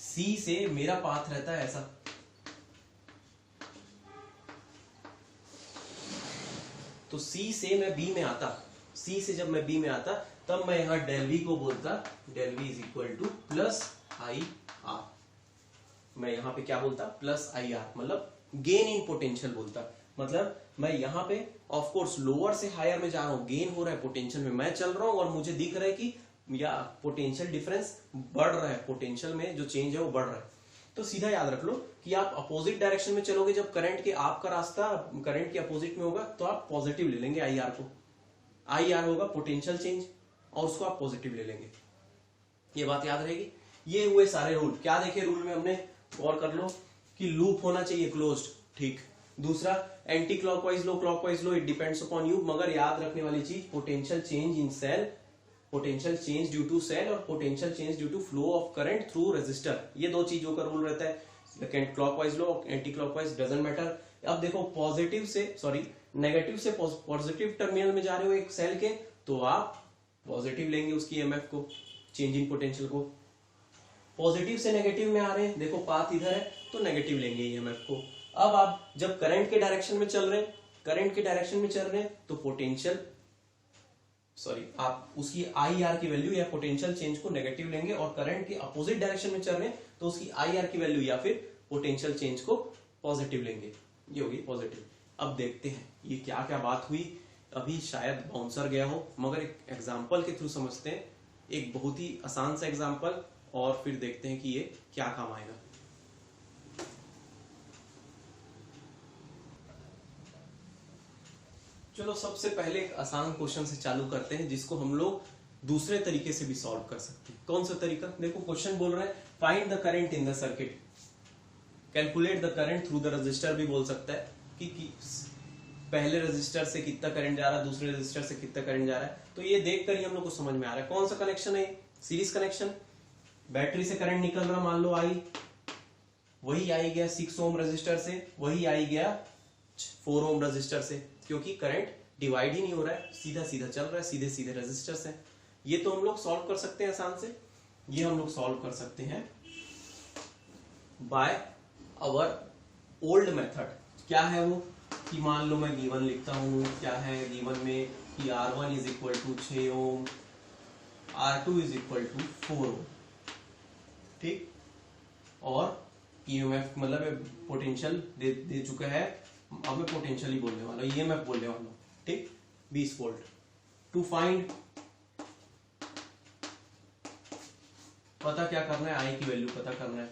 सी से मेरा पाथ रहता है ऐसा, तो सी से मैं बी में आता, सी से जब मैं बी में आता तब मैं यहां डेल वी को बोलता, del we is equal to plus I R. मैं यहां पे क्या बोलता? प्लस आई आर, मतलब गेन इन पोटेंशियल बोलता। मतलब मैं यहां पे ऑफ कोर्स लोअर से हायर में जा रहा हूं, गेन हो रहा है पोटेंशियल में, मैं चल रहा हूं और मुझे दिख रहा है कि या पोटेंशियल डिफरेंस बढ़ रहा है, पोटेंशियल में जो चेंज है वो बढ़ रहा है। तो सीधा याद रख लो कि आप अपोजिट डायरेक्शन में चलोगे, जब करंट के आपका रास्ता करंट के अपोजिट में होगा तो आप पॉजिटिव ले लेंगे आई आर को, आई आर होगा पोटेंशियल चेंज और उसको आप पॉजिटिव ले लेंगे। ये बात याद रहेगी। ये हुए सारे रूल। क्या देखे रूल में हमने? और कर लो कि लूप होना चाहिए क्लोज्ड, ठीक। दूसरा एंटी क्लॉकवाइज लो, क्लॉकवाइज लो, इट डिपेंड्स अपॉन यू। मगर याद रखने वाली चीज potential change in cell, potential change due to cell और potential change due to flow of current through resistor, ये दो चीजों का रूल रहता है। क्लॉकवाइज लो, एंटी क्लॉकवाइज डजंट मैटर। अब देखो पॉजिटिव से नेगेटिव से पॉजिटिव टर्मिनल में जा रहे हो एक सेल के, तो आप पॉजिटिव लेंगे उसकी ईएमएफ को, चेंज इन पोटेंशियल को। पॉजिटिव से नेगेटिव में आ रहे हैं, देखो पाथ इधर है तो नेगेटिव लेंगे ईएमएफ को। अब आप जब करंट के डायरेक्शन में चल रहे हैं, करंट के डायरेक्शन में चल रहे हैं तो पोटेंशियल आप उसकी आई आर की वैल्यू या पोटेंशियल चेंज को नेगेटिव लेंगे, और करंट के अपोजिट डायरेक्शन में चल रहे हैं तो उसकी आई आर की वैल्यू या फिर पोटेंशियल चेंज को पॉजिटिव लेंगे। ये होगी पॉजिटिव। अब देखते हैं ये क्या क्या बात हुई। अभी शायद बाउंसर गया हो, मगर एक एग्जाम्पल के थ्रू समझते हैं, एक बहुत ही आसान सा एग्जाम्पल, और फिर देखते हैं कि ये क्या काम आएगा। चलो सबसे पहले एक आसान क्वेश्चन से चालू करते हैं, जिसको हम लोग दूसरे तरीके से भी सॉल्व कर सकते हैं। कौन सा तरीका? देखो क्वेश्चन बोल रहा है find the current in the circuit, calculate the current through the register भी बोल सकता है कि पहले रजिस्टर से कितना करंट जा रहा है, दूसरे रजिस्टर से कितना करंट जा रहा है। तो ये देखकर ही हम लोग को समझ में आ रहा है कौन सा कनेक्शन है, सीरीज कनेक्शन। बैटरी से करंट निकल रहा मान लो आई, वही आई गया 6 ओम रजिस्टर से, वही आई गया 4 ओम रजिस्टर से, क्योंकि करंट डिवाइड ही नहीं हो रहा है, सीधा सीधा चल रहा है, सीधे सीधे रेजिस्टर से। ये तो हम लोग सॉल्व कर सकते हैं आसान से। ये हम लोग सॉल्व कर सकते हैं बाय आवर ओल्ड मेथड। क्या है वो? कि मान लो मैं गिवन लिखता हूं, क्या है गिवन में कि R1 is equal to 6 ohm, R2 is equal to 4 ohm, ठीक। और ईएमएफ मतलब पोटेंशियल दे चुका है, अब मैं पोटेंशियल ही बोलने वाला हूं, ईएमएफ बोलने वाला हूं, ठीक, 20 वोल्ट। टू फाइंड, पता क्या करना है? आई की वैल्यू पता करना है,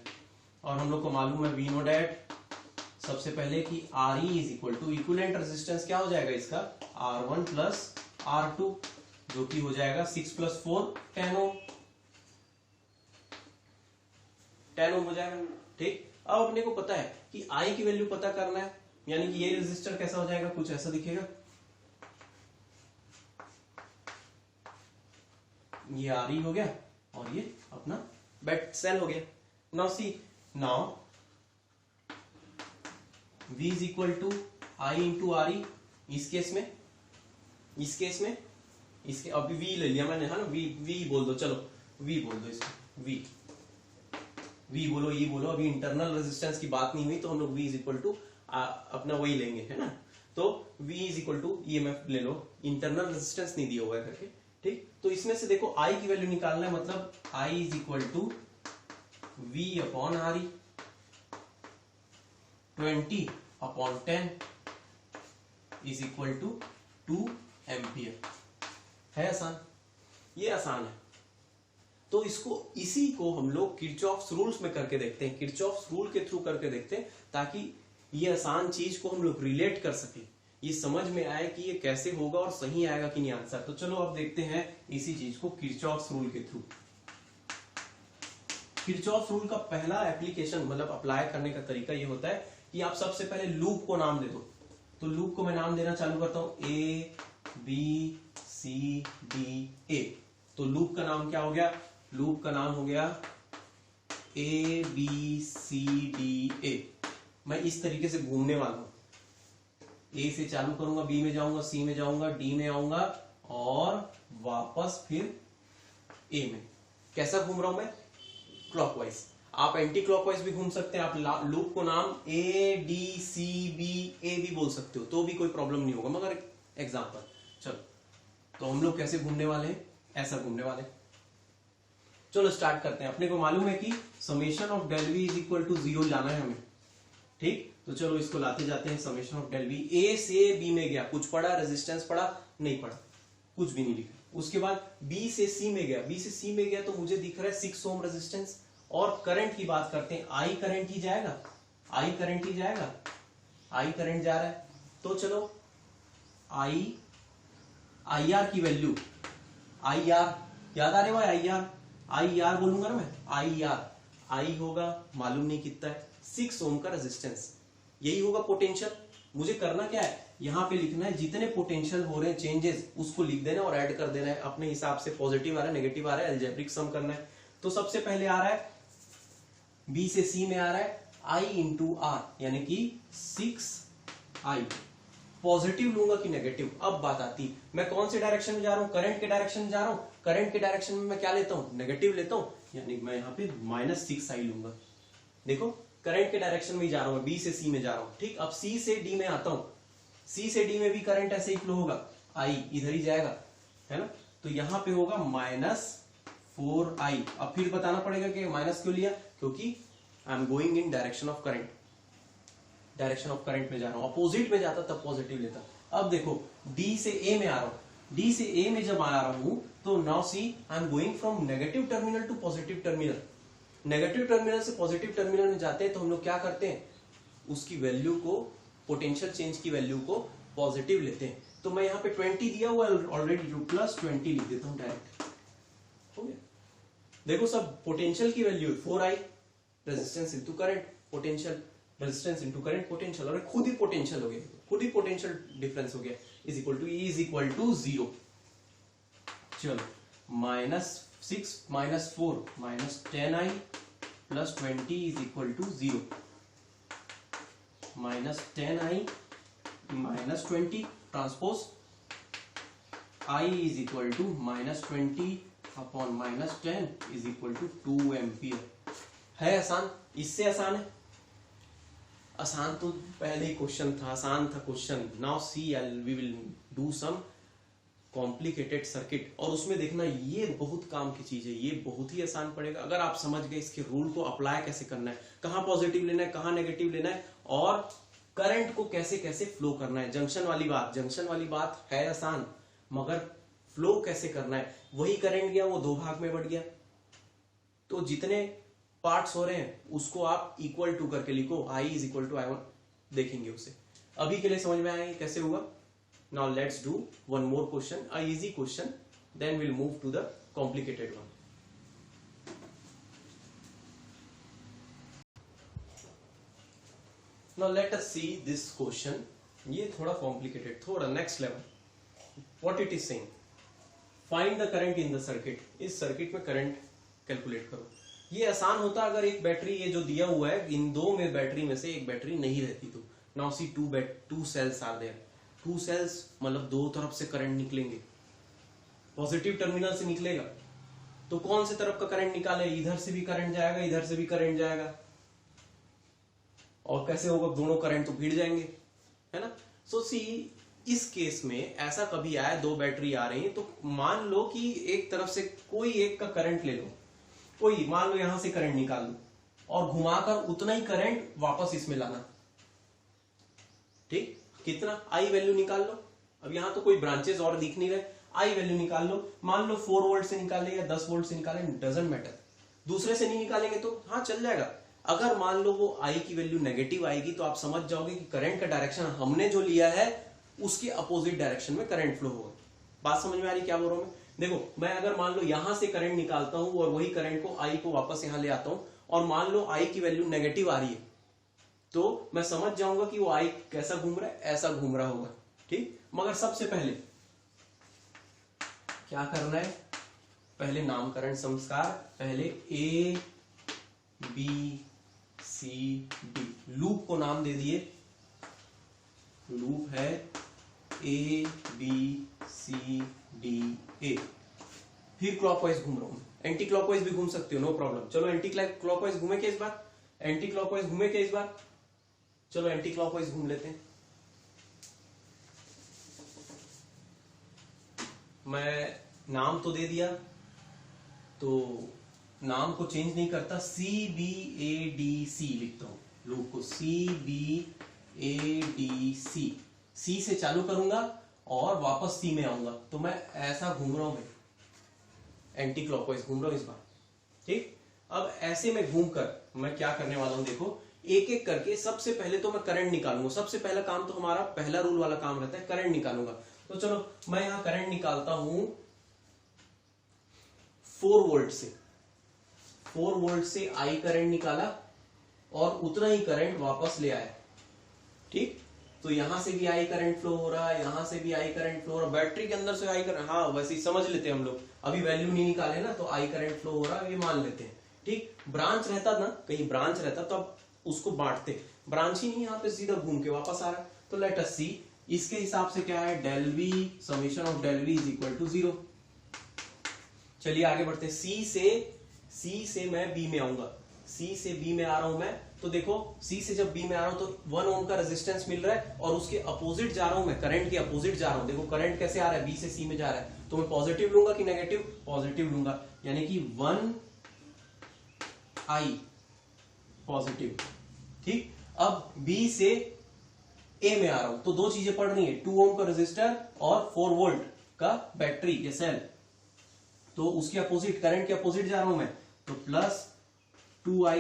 और हम लोग को मालूम है वी नो डैट सबसे पहले कि R E is equal to equivalent resistance क्या हो जाएगा इसका, R1 प्लस R2, जो कि हो जाएगा 6 प्लस 4 10 ओम, 10 ओम हो जाएगा, ठीक। अब अपने को पता है कि आई की वैल्यू पता करना है, यानी कि ये रेजिस्टर कैसा हो जाएगा, कुछ ऐसा दिखेगा, ये आर ई हो गया और ये अपना बैट सेल हो गया। Now see, now V is equal to I into R E. इस केस में इसके अभी V ले लिया मैंने, है ना, V बोल दो, चलो V बोल दो इसको, V बोलो, E बोलो। अभी इंटरनल रेजिस्टेंस की बात नहीं हुई तो हम लोग V इज इक्वल टू अपना वही लेंगे, है ना। तो V is equal to EMF ले लो, इंटरनल रेजिस्टेंस नहीं दिया हुआ है करके, ठीक। तो इसमें से देखो I की वैल्यू निकालना है, मतलब I is equal to V upon R E, 20 upon 10 is equal to 2 ampere. है आसान? ये आसान है। तो इसी को हम लोग किरचॉफ्स रूल्स में करके देखते हैं, किरचॉफ्स रूल के थ्रू करके देखते हैं, ताकि ये आसान चीज को हम लोग रिलेट कर सके, ये समझ में आए कि ये कैसे होगा और सही आएगा कि नहीं आंसर। तो चलो अब देखते हैं इसी चीज को किरचॉफ रूल के थ्रू। किरचॉफ रूल का पहला एप्लीकेशन मतलब अप्लाई करने का तरीका ये होता है कि आप सबसे पहले लूप को नाम दे दो। तो लूप को मैं नाम देना चालू करता हूं, ए बी सी डी ए। तो लूप का नाम क्या हो गया? लूप का नाम हो गया ए बी सी डी ए। मैं इस तरीके से घूमने वाला हूं, ए से चालू करूंगा, बी में जाऊंगा, सी में जाऊंगा, डी में आऊंगा और वापस फिर ए में। कैसा घूम रहा हूं मैं? क्लॉकवाइज। आप एंटी क्लॉकवाइज भी घूम सकते हैं। आप लूप को नाम ए डी सी बी ए भी बोल सकते हो, तो भी कोई प्रॉब्लम नहीं होगा, मगर एग्जांपल। चलो तो हम लोग कैसे घूमने वाले हैं? ऐसा घूमने वाले। चलो स्टार्ट करते हैं। अपने को मालूम है कि summation of del we is equal to 0 लाना है हमें, ठीक। तो चलो इसको लाते जाते हैं। समेशन ऑफ डेल वी, ए से बी में गया, कुछ पढ़ा? रेजिस्टेंस पढ़ा? नहीं पढ़ा, कुछ भी नहीं लिखा। उसके बाद बी से सी में गया, बी से सी में गया तो मुझे दिख रहा है 6 ओम रेजिस्टेंस। और करंट की बात करते हैं, आई करंट ही जाएगा, आई करंट ही जाएगा, आई करंट जा रहा है। तो चलो आई आर की वैल्यू, आई आर याद आ रहे हो? आई आर बोलूंगा ना मैं, आई होगा मालूम नहीं कितना है, 6 ओम का रेजिस्टेंस, यही होगा पोटेंशियल। मुझे करना क्या है, यहां पे लिखना है जितने पोटेंशियल हो रहे हैं चेंजेस उसको लिख देना और ऐड कर देना है अपने हिसाब से। पॉजिटिव आ रहा है, नेगेटिव आ रहा है, अलजेब्रिक सम करना है। तो सबसे पहले आ रहा है बी से सी में आ रहा है आई इंटू आर, यानी कि 6i। पॉजिटिव लूंगा कि नेगेटिव, अब बात आती है मैं कौन से डायरेक्शन में जा रहा हूं? करंट के डायरेक्शन में जा रहा हूं। करंट के डायरेक्शन में मैं क्या लेता हूं? नेगेटिव लेता हूं, यानी मैं यहां पे -6i लूंगा। देखो करंट के डायरेक्शन में ही जा रहा हूं, बी से सी में जा रहा हूं, ठीक। अब सी से डी में आता हूं, सी से डी में भी करंट ऐसे ही फ्लो होगा, आई इधर ही जाएगा, है ना। तो यहां पे होगा -4i। अब फिर बताना पड़ेगा कि माइनस क्यों लिया, क्योंकि आई am going in direction of current, direction of current में जा रहा हूं। अपोजिट में जाता तब पॉजिटिव लेता। अब देखो डी से ए में आ रहा हूं, डी से ए में जब आ रहा हूं तो now see I am going from negative terminal to positive terminal. Negative terminal से पॉजिटिव टर्मिनल में जाते हैं तो हम लोग क्या करते हैं, उसकी वैल्यू को, पोटेंशियल चेंज की वैल्यू को पॉजिटिव लेते हैं। तो मैं यहाँ पे 20 दिया हुआ ऑलरेडी, +20 लिख देता हूं डायरेक्ट, हो गया। देखो सब पोटेंशियल की value 4i, resistance into current, potential resistance into current, potential, और खुद ही पोटेंशियल हो गया, खुद ही पोटेंशियल डिफरेंस हो गया, is equal to, E is equal to 0। चलो -6 -4 -10i +20 is equal to 0। -10i -20 transpose i is equal to -20 upon -10 is equal to 2 ampere. है आसान? इससे आसान है? आसान तो पहले ही क्वेश्चन था, आसान था question. Now see we will do some complicated circuit, और उसमें देखना ये बहुत काम की चीज है, ये बहुत ही आसान पड़ेगा अगर आप समझ गए इसके रूल को अप्लाई कैसे करना है, कहां पॉजिटिव लेना है, कहां नेगेटिव लेना है, और करंट को कैसे कैसे फ्लो करना है। जंक्शन वाली बात है आसान, मगर फ्लो कैसे करना है, वही करंट गया वो 2 भाग में बढ़ गया। तो जितने पार्ट्स हो रहे हैं उसको आप इक्वल टू करके लिखो, i is equal to i1, देखेंगे उसे। अभी के लिए समझ में आएंगे कैसे हुआ। Now let's do one more question, a easy question, then will move to the complicated one. Now let us see this question. ये थोड़ा कॉम्प्लिकेटेड, थोड़ा next level. What it is saying, find the current in the circuit. इस circuit में current calculate करो। ये आसान होता अगर एक बैटरी, ये जो दिया हुआ है, इन 2 में बैटरी में से एक बैटरी नहीं रहती तो। Now see 2 cells are there, 2 cells मतलब 2 तरफ से करंट निकलेंगे, पॉजिटिव टर्मिनल से निकलेगा। तो कौन से तरफ का करंट निकाले, इधर से भी करंट जाएगा, इधर से भी करंट जाएगा, और कैसे होगा, दोनों करंट तो भिड़ जाएंगे, है ना। सो सी इस केस में ऐसा कभी आया, 2 बैटरी आ रही है, तो मान लो कि एक तरफ से कोई एक का करंट ले लो, कोई मान लो यहां से करंट निकाल लो और घुमाकर उतना ही करंट वापस इसमें लाना, ठीक। कितना, आई वैल्यू निकाल लो। अब यहां तो कोई ब्रांचेस और दिख नहीं रहे, आई वैल्यू निकाल लो। मान लो 4 वोल्ट से निकाले या 10 वोल्ट से निकाले, डजंट मैटर। दूसरे से नहीं निकालेंगे तो हाँ चल जाएगा, अगर मान लो वो आई की वैल्यू नेगेटिव आएगी तो आप समझ जाओगे कि करंट का डायरेक्शन हमने जो लिया है उसके अपोजिट डायरेक्शन में करंट फ्लो होगा। बात समझ में आ रही क्या बोल रहा हूं मैं? देखो मैं अगर मान लो यहां से करंट निकालता हूं और वही करंट को आई को वापस यहां ले आता हूं और मान लो आई की वैल्यू नेगेटिव आ रही है तो मैं समझ जाऊंगा कि वो आई कैसा घूम रहा है, ऐसा घूम रहा होगा। ठीक, मगर सबसे पहले क्या करना है, पहले नामकरण संस्कार, पहले A B C D, loop को नाम दे दिए, लूप है ए बी सी डी ए। फिर क्लॉकवाइज घूम रहा हूं, एंटी क्लॉकवाइज भी घूम सकते हो, नो प्रॉब्लम। चलो एंटी क्लॉकवाइज घूमे क्या इस बार, एंटी क्लॉकवाइज घूमे क्या इस बार, चलो एंटी क्लॉकवाइज घूम लेते हैं। मैं नाम तो दे दिया, तो नाम को चेंज नहीं करता, C B A D C लिखता हूं, लूप को C B A D C, सी से चालू करूंगा और वापस सी में आऊंगा, तो मैं ऐसा घूम रहा हूं भाई, एंटी क्लॉकवाइज घूम रहा हूं इस बार। ठीक, अब ऐसे में घूमकर मैं क्या करने वाला हूं, देखो एक एक करके सबसे पहले तो मैं करंट निकालूंगा। सबसे पहला काम तो हमारा पहला रूल वाला काम रहता है, करंट निकालूंगा। तो चलो मैं यहां करंट निकालता हूं 4 वोल्ट से, 4 वोल्ट से आई करंट निकाला और उतना ही करंट वापस ले आया। ठीक, तो यहां से भी आई करंट फ्लो हो रहा है, यहां से भी आई करंट फ्लो हो रहा है, बैटरी के अंदर से आई करंट, हाँ वैसे ही समझ लेते हैं हम लोग, अभी वैल्यू नहीं निकाले ना तो आई करंट फ्लो हो रहा है ये मान लेते हैं। ठीक, ब्रांच रहता ना, कहीं ब्रांच रहता तो अब उसको बांटते, ब्रांच ही नहीं, यहाँ पे सीधा घूम के वापस आ रहा है। तो लेट अस सी, इसके हिसाब से क्या है, del V summation of del we is equal to 0। चलिए आगे बढ़ते हैं, सी से मैं बी में आऊंगा, सी से बी में आ रहा हूं मैं, तो देखो सी से जब बी में आ रहा हूं तो 1 ओम का रेजिस्टेंस मिल रहा है और उसके अपोजिट जा रहा हूं मैं, करंट के अपोजिट जा रहा हूं। देखो करंट कैसे आ रहा है, बी से सी में जा रहा है, तो मैं पॉजिटिव लूंगा कि नेगेटिव, पॉजिटिव लूंगा, यानी कि 1 आई पॉजिटिव। ठीक, अब बी से ए में आ रहा हूं तो दो चीजें पढ़ रही है, 2 ओम का रेजिस्टर और 4 वोल्ट का बैटरी या सेल, तो उसके अपोजिट, करंट के अपोजिट जा रहा हूं मैं, तो प्लस 2i।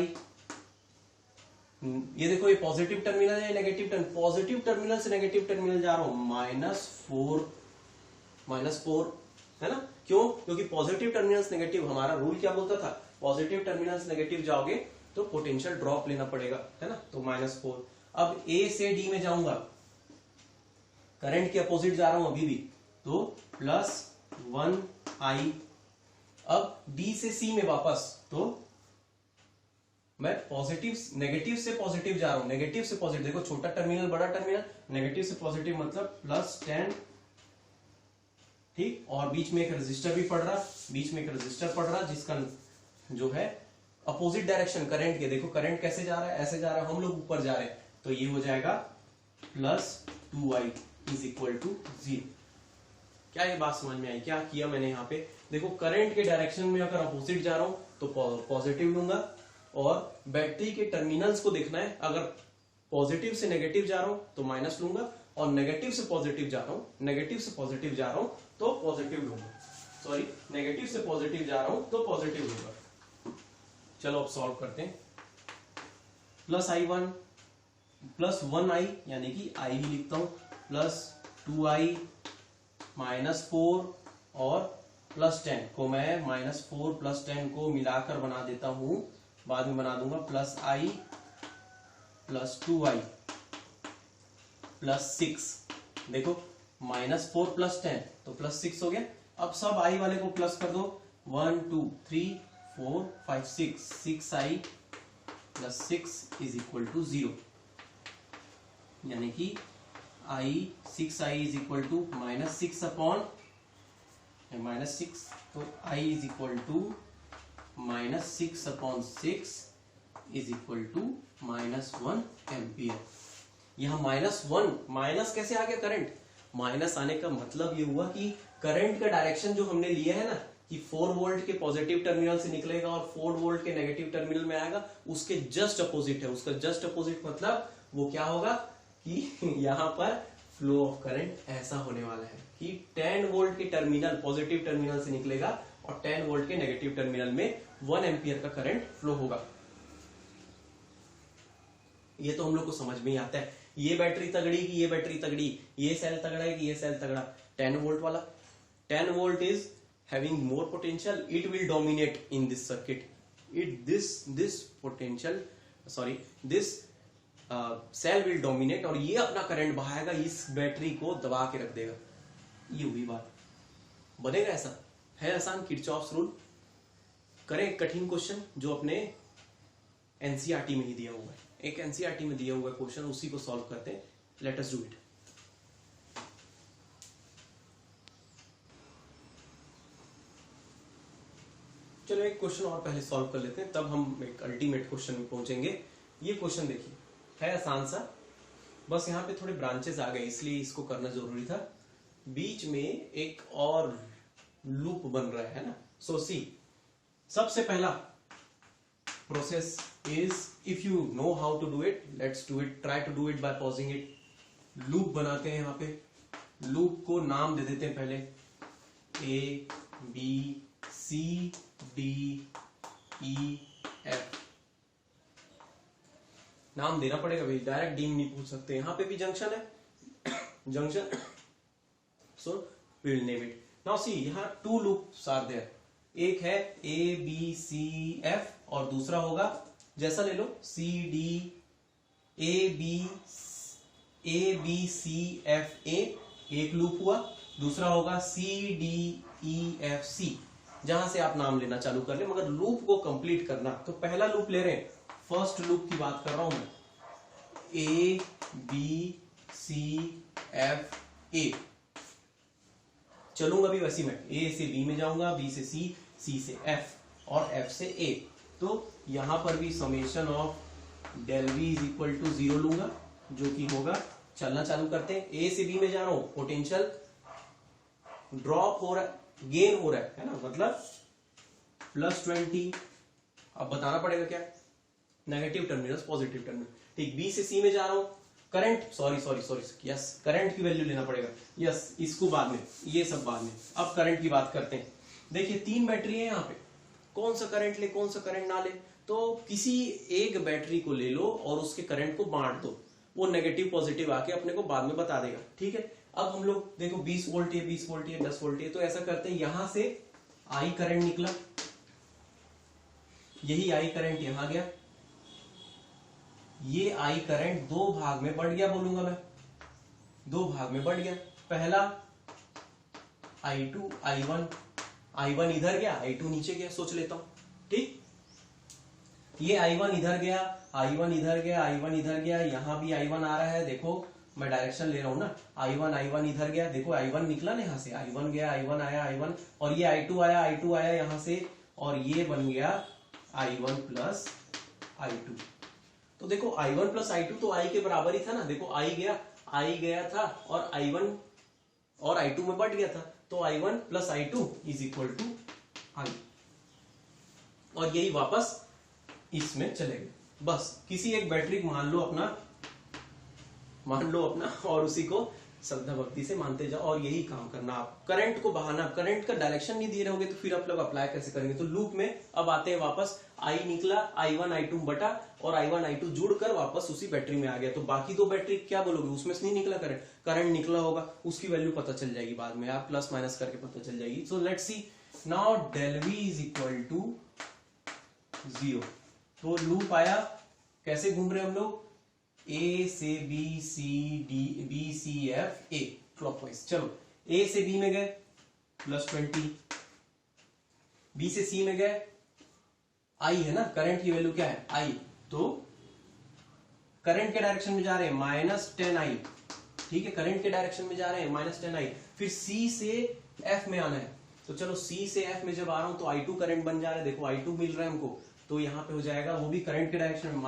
ये देखो ये पॉजिटिव टर्मिनल है, नेगेटिव टर्मिनल, पॉजिटिव टर्मिनल से नेगेटिव टर्मिनल जा रहा हूं, -4 है ना। क्यों, क्योंकि पॉजिटिव टर्मिनल नेगेटिव, हमारा रूल क्या बोलता था, पॉजिटिव टर्मिनल नेगेटिव जाओगे तो पोटेंशियल ड्रॉप लेना पड़ेगा, है ना, तो -4। अब ए से डी में जाऊंगा, करंट के अपोजिट जा रहा हूं अभी भी, तो +1i। अब डी से सी में वापस, तो मैं पॉजिटिव, नेगेटिव से पॉजिटिव जा रहा हूं, नेगेटिव से पॉजिटिव, देखो छोटा टर्मिनल बड़ा टर्मिनल, नेगेटिव से पॉजिटिव मतलब +10। ठीक, और बीच में एक रेजिस्टर भी पड़ रहा, बीच में एक रेजिस्टर पड़ रहा जिसका जो है अपोजिट डायरेक्शन करंट के, देखो करंट कैसे जा रहा है, ऐसे जा रहा है, हम लोग ऊपर जा रहे हैं, तो ये हो जाएगा +2i इज इक्वल टू 0। क्या ये बात समझ में आई, क्या किया मैंने यहाँ पे, देखो करंट के डायरेक्शन में अगर अपोजिट जा रहा हूं तो पॉजिटिव लूंगा, और बैटरी के टर्मिनल्स को देखना है, अगर पॉजिटिव से नेगेटिव जा रहा हूं तो माइनस लूंगा, और नेगेटिव से पॉजिटिव जा रहा हूं, नेगेटिव से पॉजिटिव जा रहा हूं तो पॉजिटिव लूंगा, सॉरी नेगेटिव से पॉजिटिव जा रहा हूं तो पॉजिटिव लूंगा। चलो अब सॉल्व करते हैं, +i1 +1i, यानी कि i भी लिखता हूं, +2i -4 और +10 को मैं -4 +10 को मिलाकर बना देता हूं, बाद में बना दूंगा, +i +2i +6। देखो -4 +10 तो +6 हो गया। अब सब i वाले को प्लस कर दो, 1 2 3 4 5 6, 6i +6 इज इक्वल टू 0, यानी कि 6i is equal to -6 upon -6, तो i is equal to -6 upon 6 is equal to -1 ampere. यहां -1, माइनस कैसे आ गया करंट, माइनस आने का मतलब ये हुआ कि करंट का डायरेक्शन जो हमने लिया है ना, कि 4 वोल्ट के पॉजिटिव टर्मिनल से निकलेगा और 4 वोल्ट के नेगेटिव टर्मिनल में आएगा, उसके जस्ट अपोजिट है। उसका जस्ट अपोजिट मतलब वो क्या होगा कि यहाँ पर फ्लो ऑफ करंट ऐसा होने वाला है कि 10 वोल्ट के टर्मिनल पॉजिटिव टर्मिनल से निकलेगा और 10 वोल्ट के नेगेटिव टर्मिनल में 1 एम्पियर का करंट फ्लो होगा। ये तो हम लोग को समझ में ही आता है, ये बैटरी तगड़ी की ये बैटरी तगड़ी, ये सेल तगड़ा है कि ये सेल तगड़ा। 10 वोल्ट वाला, 10 volt is having more potential, it will dominate in this circuit, this potential sorry this cell will dominate, और ये अपना करंट बहाएगा, इस बैटरी को दबा के रख देगा। ये हुई बात, बनेगा ऐसा? है आसान, किरचॉफ्स रूल। करें एक कठिन क्वेश्चन जो अपने एनसीईआरटी में ही दिया हुआ है, एक एनसीईआरटी में दिया हुआ क्वेश्चन, उसी को सॉल्व करते हैं। Let us do it. चलो एक क्वेश्चन और पहले सॉल्व कर लेते हैं, तब हम एक अल्टीमेट क्वेश्चन में पहुंचेंगे। ये क्वेश्चन देखिए, है आसान सा, बस यहाँ पे थोड़े ब्रांचेस आ गए इसलिए इसको करना जरूरी था। बीच में एक और लूप बन रहा है ना। सो सी, सबसे पहला process is, if you know how to do it, let's do it, try to do it by pausing it. Loop बनाते हैं, यहाँ पे लूप को नाम दे देते हैं पहले, A B C D E F. नाम देना पड़ेगा भाई, डायरेक्ट डीम नहीं पूछ सकते। यहां पे भी जंक्शन है, junction, so we will name it. Now see, यहां 2 लूप्स आर देयर, एक है ए बी सी एफ और दूसरा होगा, जैसा ले लो, C D A B C F A, एक लूप हुआ। दूसरा होगा सी डी ई एफ सी, जहां से आप नाम लेना चालू कर ले, मगर लूप को कंप्लीट करना। तो पहला लूप ले रहे हैं, फर्स्ट लूप की बात कर रहा हूं मैं, ए बी सी एफ ए। चलूंगा भी वैसी मैं, ए से बी में जाऊंगा, बी से सी, सी से एफ और एफ से ए। तो यहां पर भी summation of del we is equal to 0 लूंगा, जो कि होगा, चलना चालू करते हैं। ए से बी में जा रहा हूं, पोटेंशियल ड्रॉप हो रहा है, गेन हो रहा है ना, मतलब +20। अब बताना पड़ेगा क्या, नेगेटिव टर्मिनल पॉजिटिव टर्मिनल, ठीक। बी से सी में जा रहा हूं, करंट सॉरी यस, करंट की वैल्यू लेना पड़ेगा, यस, इसको बाद में, ये सब बाद में। अब करंट की बात करते हैं। देखिए 3 बैटरी है यहाँ पे, कौन सा करंट ले कौन सा करंट ना ले, तो किसी एक बैटरी को ले लो और उसके करंट को बांट दो, वो नेगेटिव पॉजिटिव आके अपने को बाद में बता देगा, ठीक है। अब हम लोग देखो 20 वोल्ट है, 20 वोल्ट है, 10 वोल्ट है, तो ऐसा करते हैं, यहां से आई करंट निकला, यही आई करंट यहां गया, ये आई करंट 2 भाग में बढ़ गया, बोलूंगा मैं 2 भाग में बढ़ गया। पहला I2 I1 इधर गया, I2 नीचे गया, सोच लेता हूं, ठीक। ये I1 इधर गया, I1 इधर गया, I1 इधर गया, यहां भी I1 आ रहा है, देखो मैं डायरेक्शन ले रहा हूं ना, I1 इधर गया, देखो I1 निकला ना, यहां से I1 गया, I1 आया, I1, और ये I2 आया यहां से, और ये बन गया I1 प्लस I2। तो देखो I1 प्लस I2 तो I के बराबर ही था ना, देखो I गया था और I1 और I2 में बढ़ गया था, तो I1 plus I2 is equal to I, और यही वापस इसमें चले गए। बस किसी एक बैटरी को मान लो अपना, और उसी को श्रद्धा भक्ति से मानते जाओ, और यही काम करना। आप करंट को बहाना, करंट का डायरेक्शन नहीं दे रहोगे तो फिर आप लोग अप्लाई कैसे करेंगे। तो लूप में अब आते हैं वापस, आई निकला, I1 I2 बटा, और I1 I2 जुड़कर वापस उसी बैटरी में आ गया। तो बाकी 2 बैटरी क्या बोलोगे, उसमें से नहीं निकला करंट निकला होगा, उसकी वैल्यू पता चल जाएगी बाद में, आप प्लस माइनस करके पता चल जाएगी। So let's see now, del we is equal to 0। तो लूप आया, कैसे घूम रहे हम लोग, ए से B C D B C F A clockwise. चलो ए से बी में गए +20, बी से सी में गए, आई है ना, करंट की वैल्यू क्या है आई, तो करंट के डायरेक्शन में जा रहे हैं -10i, ठीक है, करंट के डायरेक्शन में जा रहे हैं -10i। फिर सी से एफ में आना है, तो चलो सी से एफ में जब आ रहा हूं तो I2 करंट बन जा रहा है, देखो I2 मिल रहा है हमको, तो यहां पे हो जाएगा वो भी करंट के डायरेक्शन में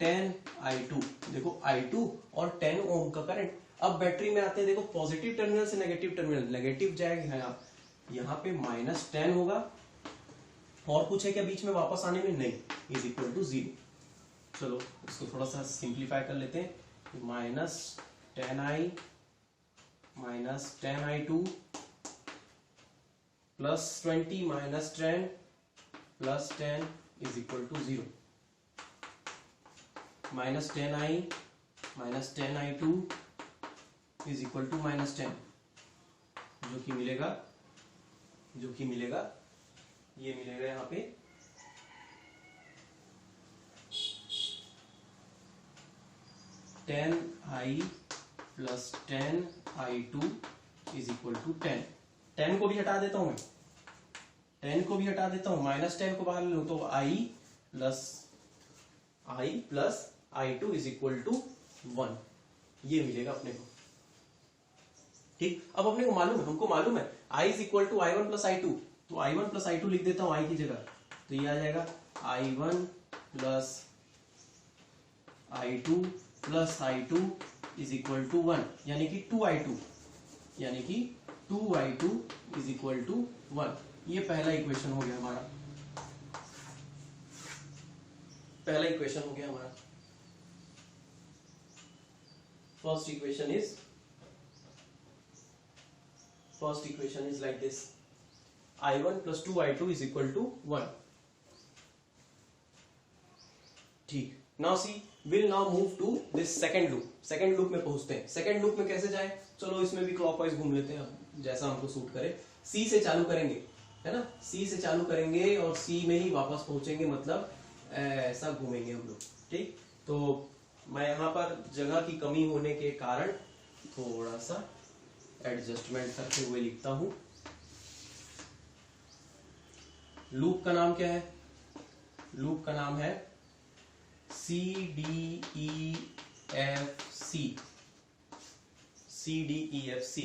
-10i2, देखो I2 और 10 ओम का करंट। अब बैटरी में आते हैं, देखो पॉजिटिव टर्मिनल से नेगेटिव टर्मिनल, नेगेटिव जाएगा यहाँ पे -10 होगा, और कुछ है क्या बीच में वापस आने में, नहीं, इज इक्वल टू 0। चलो इसको थोड़ा सा सिंप्लीफाई कर लेते हैं, -10i -10i2 +20 -10 +10 is equal to 0। -10i minus 10i2 is equal to -10, जो कि मिलेगा ये मिलेगा यहाँ पे 10i plus 10i2 is equal to 10। 10 को भी हटा देता हूं मैं, 10 को भी हटा देता हूं, -10 को बाहर ले लूं तो i plus i2 is equal to 1, ये मिलेगा अपने को। ठीक, अब अपने को हमको मालूम है i is equal to i1 plus i2, तो i1 प्लस i2 लिख देता हूं i की जगह, तो ये आ जाएगा i1 plus i2 plus i2 is equal to 1, यानी कि 2i2 इज इक्वल टू 1। ये पहला इक्वेशन हो गया हमारा, first equation is like this, i1 plus 2i2 is equal to 1। ठीक, now see will now move to this second loop में पहुंचते हैं। सेकंड लूप में कैसे जाए, चलो इसमें भी क्लॉकवाइज घूम लेते हैं, जैसा हमको सूट करे। सी से चालू करेंगे, है ना, सी से चालू करेंगे और सी में ही वापस पहुंचेंगे, मतलब ऐसा घूमेंगे हम लोग। ठीक, तो मैं यहाँ पर जगह की कमी होने के कारण थोड़ा सा एडजस्टमेंट करते हुए लिखता हूं। लूप का नाम क्या है, लूप का नाम है CDEFC,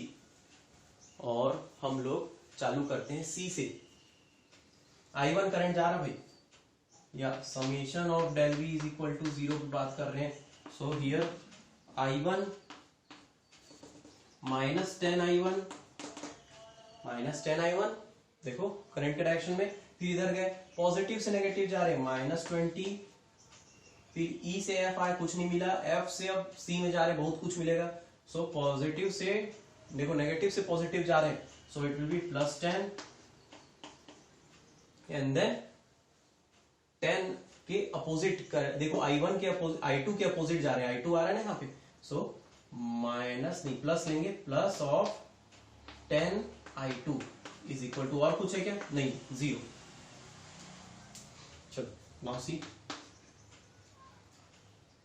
और हम लोग चालू करते हैं सी से। I1 करंट जा रहा भाई, या summation of del we is equal to 0 की बात कर रहे हैं। सो हियर I1 -10i1 देखो करंट के डायरेक्शन में, फिर इधर गए पॉजिटिव से नेगेटिव जा रहे हैं, -20, फिर ई से एफ आए, कुछ नहीं मिला, एफ से अब सी में जा रहे हैं, बहुत कुछ मिलेगा। सो पॉजिटिव से देखो नेगेटिव से पॉजिटिव जा रहे हैं, so it will be +10 and then 10 के अपोजिट कर, देखो I1 के अपोजिट, I2 के अपोजिट जा रहे हैं, I2 आ रहा है ना यहाँ पे, सो माइनस नहीं प्लस लेंगे, plus of 10i2 is equal to, और कुछ है क्या, नहीं, 0। चलो now see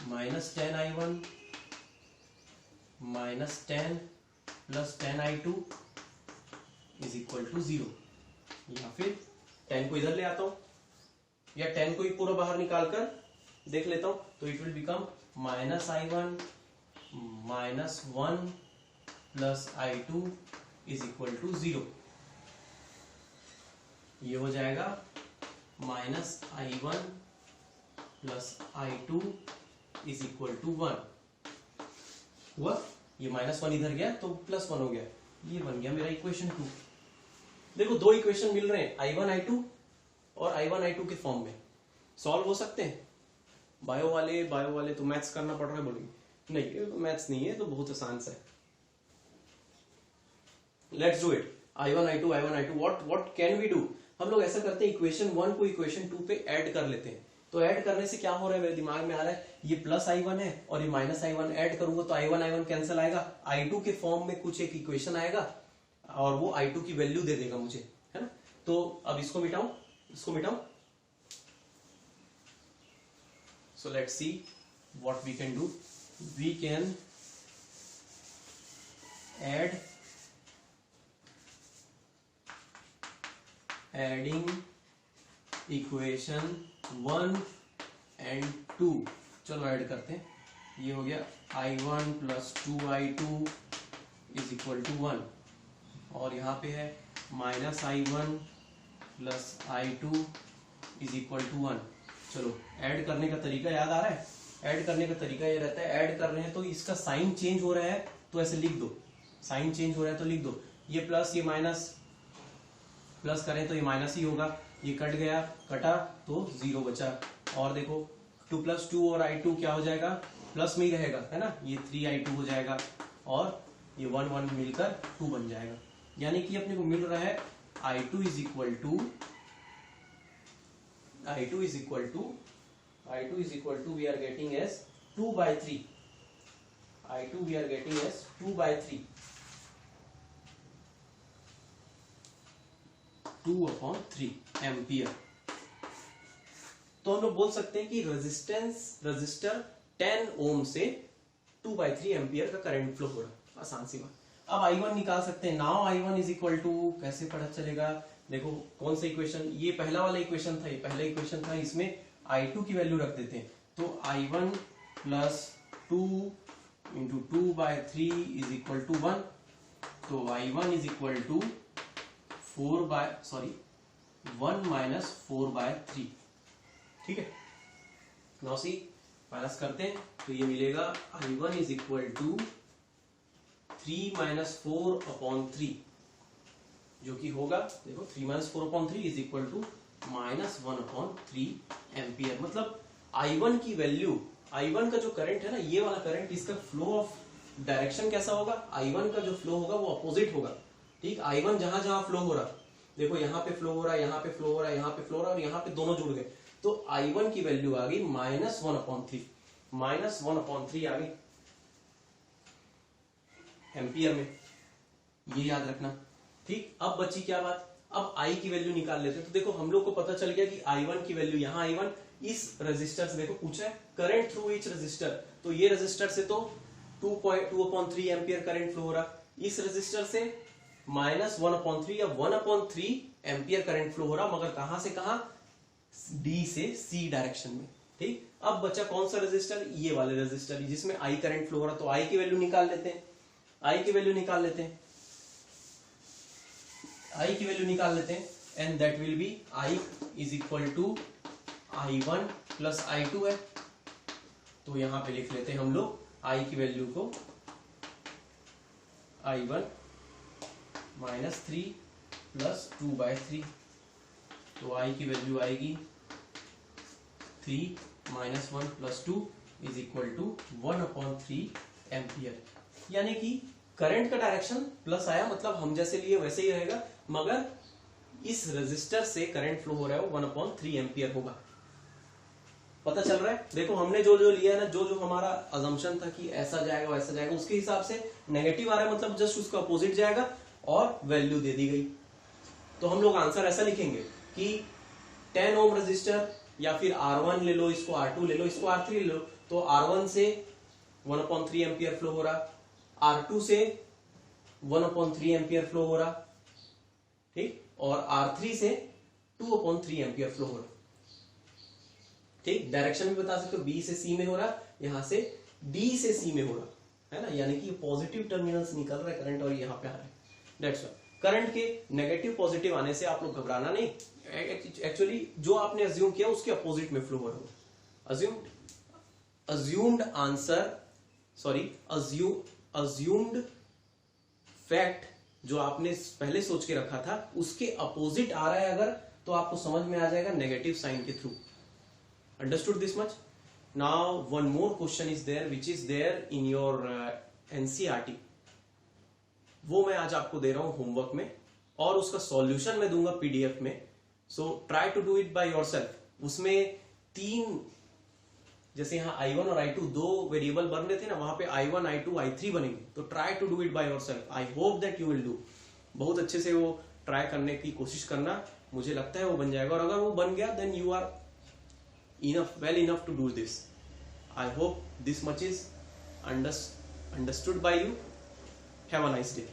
-10i1 -10 plus 10i2 is equal to 0, या फिर 10 को इधर ले आता हूं, या 10 को ही पूरा बाहर निकाल कर देख लेता हूं, तो it will become -i1 -1 plus i2 is equal to 0। ये हो जाएगा -i1 plus i2 is equal to 1 हुआ। ये -1 इधर गया तो +1 हो गया, ये बन गया मेरा इक्वेशन 2। देखो दो इक्वेशन मिल रहे हैं, I1 I2 और I1 I2 के फॉर्म में सॉल्व हो सकते हैं। बायो वाले तो मैथ्स करना पड़ रहा है, बोलेंगे नहीं मैथ्स नहीं है, तो बहुत आसान सा है। Let's do it. I1 I2 what can we do, हम लोग ऐसा करते हैं, इक्वेशन 1 को इक्वेशन 2 पे ऐड कर लेते हैं। तो ऐड करने से क्या हो रहा है, मेरे दिमाग में आ रहा है, ये +i1 है और ये -i1 ऐड करूंगा तो I1 कैंसिल आएगा, I2 के फॉर्म में कुछ एक इक्वेशन आएगा और वो I2 की वैल्यू दे देगा मुझे, है ना। तो अब इसको मिटाऊं, so let's see what we can do. We can adding equation 1 and 2, चलो ऐड करते हैं। ये हो गया I1 plus 2i2 is equal to 1, और यहाँ पे है -i1 plus i2 is equal to 1। चलो ऐड करने का तरीका याद आ रहा है, ऐड करने का तरीका ये रहता है, ऐड कर रहे हैं तो इसका साइन चेंज हो रहा है तो ऐसे लिख दो, साइन चेंज हो रहा है तो लिख दो, ये प्लस ये माइनस, प्लस करें तो ये माइनस ही होगा, ये कट गया, कटा तो 0 बचा, और देखो 2 + 2 और i2 क्या हो जाएगा, प्लस में ही रहेगा, है ना, ये 3i2 हो जाएगा और ये 1 मिलकर 2 बन जाएगा। यानी कि अपने को मिल रहा है I2 is equal to we are getting as 2/3, I2 we are getting as 2/3, 2/3 ampere. तो हम लोग बोल सकते हैं कि रजिस्टर 10 ओम से 2/3 एम्पियर का करंट फ्लो हो रहा है। आसान सी बात। अब I1 निकाल सकते हैं। Now I1 is equal to, कैसे पता चलेगा, देखो कौन सा इक्वेशन, ये पहला वाला इक्वेशन था, ये पहला इक्वेशन था, इसमें I2 की वैल्यू रख देते हैं। तो I1 plus 2 into 2/3 is equal to 1। तो I1 is equal to 1 minus 4/3। ठीक है, नाउ सी माइनस करते हैं तो ये मिलेगा I1 is equal to 3 minus 4/3, जो कि होगा, देखो 3 minus 4/3 is equal to minus 1/3 ampere. मतलब I1 की वैल्यू, I1 का जो करंट है ना, ये वाला करंट, इसका फ्लो ऑफ डायरेक्शन कैसा होगा, I1 का जो फ्लो होगा वो अपोजिट होगा। ठीक, I1 जहां जहां फ्लो हो रहा, देखो यहाँ पे फ्लो हो रहा है, यहाँ पे फ्लो हो रहा है, यहाँ पे फ्लो हो रहा है, और यहाँ पे दोनों जुड़ गए, तो I1 की वैल्यू आ गई माइनस 1/3, माइनस 1/3 आ गई एम्पियर में, ये याद रखना। ठीक, अब बची क्या बात, अब I की वैल्यू निकाल लेते हैं। तो देखो हम लोग को पता चल गया कि I1 की वैल्यू, यहाँ I1 इस रेजिस्टर से, देखो पूछा है करंट थ्रू ईच रेजिस्टर, तो ये रेजिस्टर से तो 2/3 एम्पियर करंट फ्लो हो रहा, इस रेजिस्टर से माइनस 1/3 या 1/3 एम्पियर करंट फ्लो हो रहा, मगर कहां से कहां, D से C डायरेक्शन में। ठीक, अब बचा कौन सा रेजिस्टर, ये वाले रेजिस्टर जिसमें I करंट फ्लो हो रहा, तो I की वैल्यू निकाल लेते हैं, I की वैल्यू निकाल लेते हैं, I की वैल्यू निकाल लेते हैं, and that will be I is equal to I1 plus I2 है। तो यहां पे लिख लेते हैं हम लोग I की वैल्यू को I1 माइनस 3 प्लस 2/3, तो I की वैल्यू आएगी 3 minus 1 plus 2 is equal to 1/3 ampere. यानी कि करंट का डायरेक्शन प्लस आया, मतलब हम जैसे लिए वैसे ही रहेगा, मगर इस रेजिस्टर से करंट फ्लो हो रहा है वो 1/3 एम्पियर होगा। पता चल रहा है, देखो हमने जो जो लिया है ना, जो जो हमारा अजम्पशन था कि ऐसा जाएगा वैसा जाएगा, उसके हिसाब से नेगेटिव आ रहा है, मतलब जस्ट उसका अपोजिट जाएगा और वैल्यू दे दी गई। तो हम लोग आंसर ऐसा लिखेंगे कि 10 ओम रेजिस्टर, या फिर R1 ले लो, इसको R2 ले लो, इसको R3 ले लो, तो R1 से 1/3 एम्पियर फ्लो हो रहा, R2 से 1/3 एम्पियर फ्लो हो रहा, ठीक, और R3 से 2/3 एम्पियर फ्लो हो रहा। ठीक, डायरेक्शन भी बता सकते हो, B से C में हो रहा, यहां से D से C में हो रहा है ना, यानी कि पॉजिटिव टर्मिनल से निकल रहा है करंट और यहाँ पे आ रहा है। दैट्स व्हाई करंट के नेगेटिव पॉजिटिव आने से आप लोग घबराना नहीं, एक्चुअली जो आपने अज्यूम किया उसके अपोजिट में फ्लो हो रहा है। Assumed answer, sorry assumed fact जो आपने पहले सोच के रखा था उसके अपोजिट आ रहा है अगर, तो आपको समझ में आ जाएगा नेगेटिव साइन के through. Understood this much? Now one more question is there which is there in your NCERT, वो मैं आज आपको दे रहा हूं होमवर्क में, और उसका सॉल्यूशन मैं दूंगा पीडीएफ में। So try to do it by yourself. उसमें 3, जैसे यहाँ I1 और I2 दो वेरिएबल बन रहे थे ना, वहां पे I1, I2, I3 बनेंगे, तो try to do it by yourself. I hope that you will do. बहुत अच्छे से वो ट्राई करने की कोशिश करना, मुझे लगता है वो बन जाएगा, और अगर वो बन गया then you are enough, well enough to do this. I hope this much is understood by you. Have a nice day.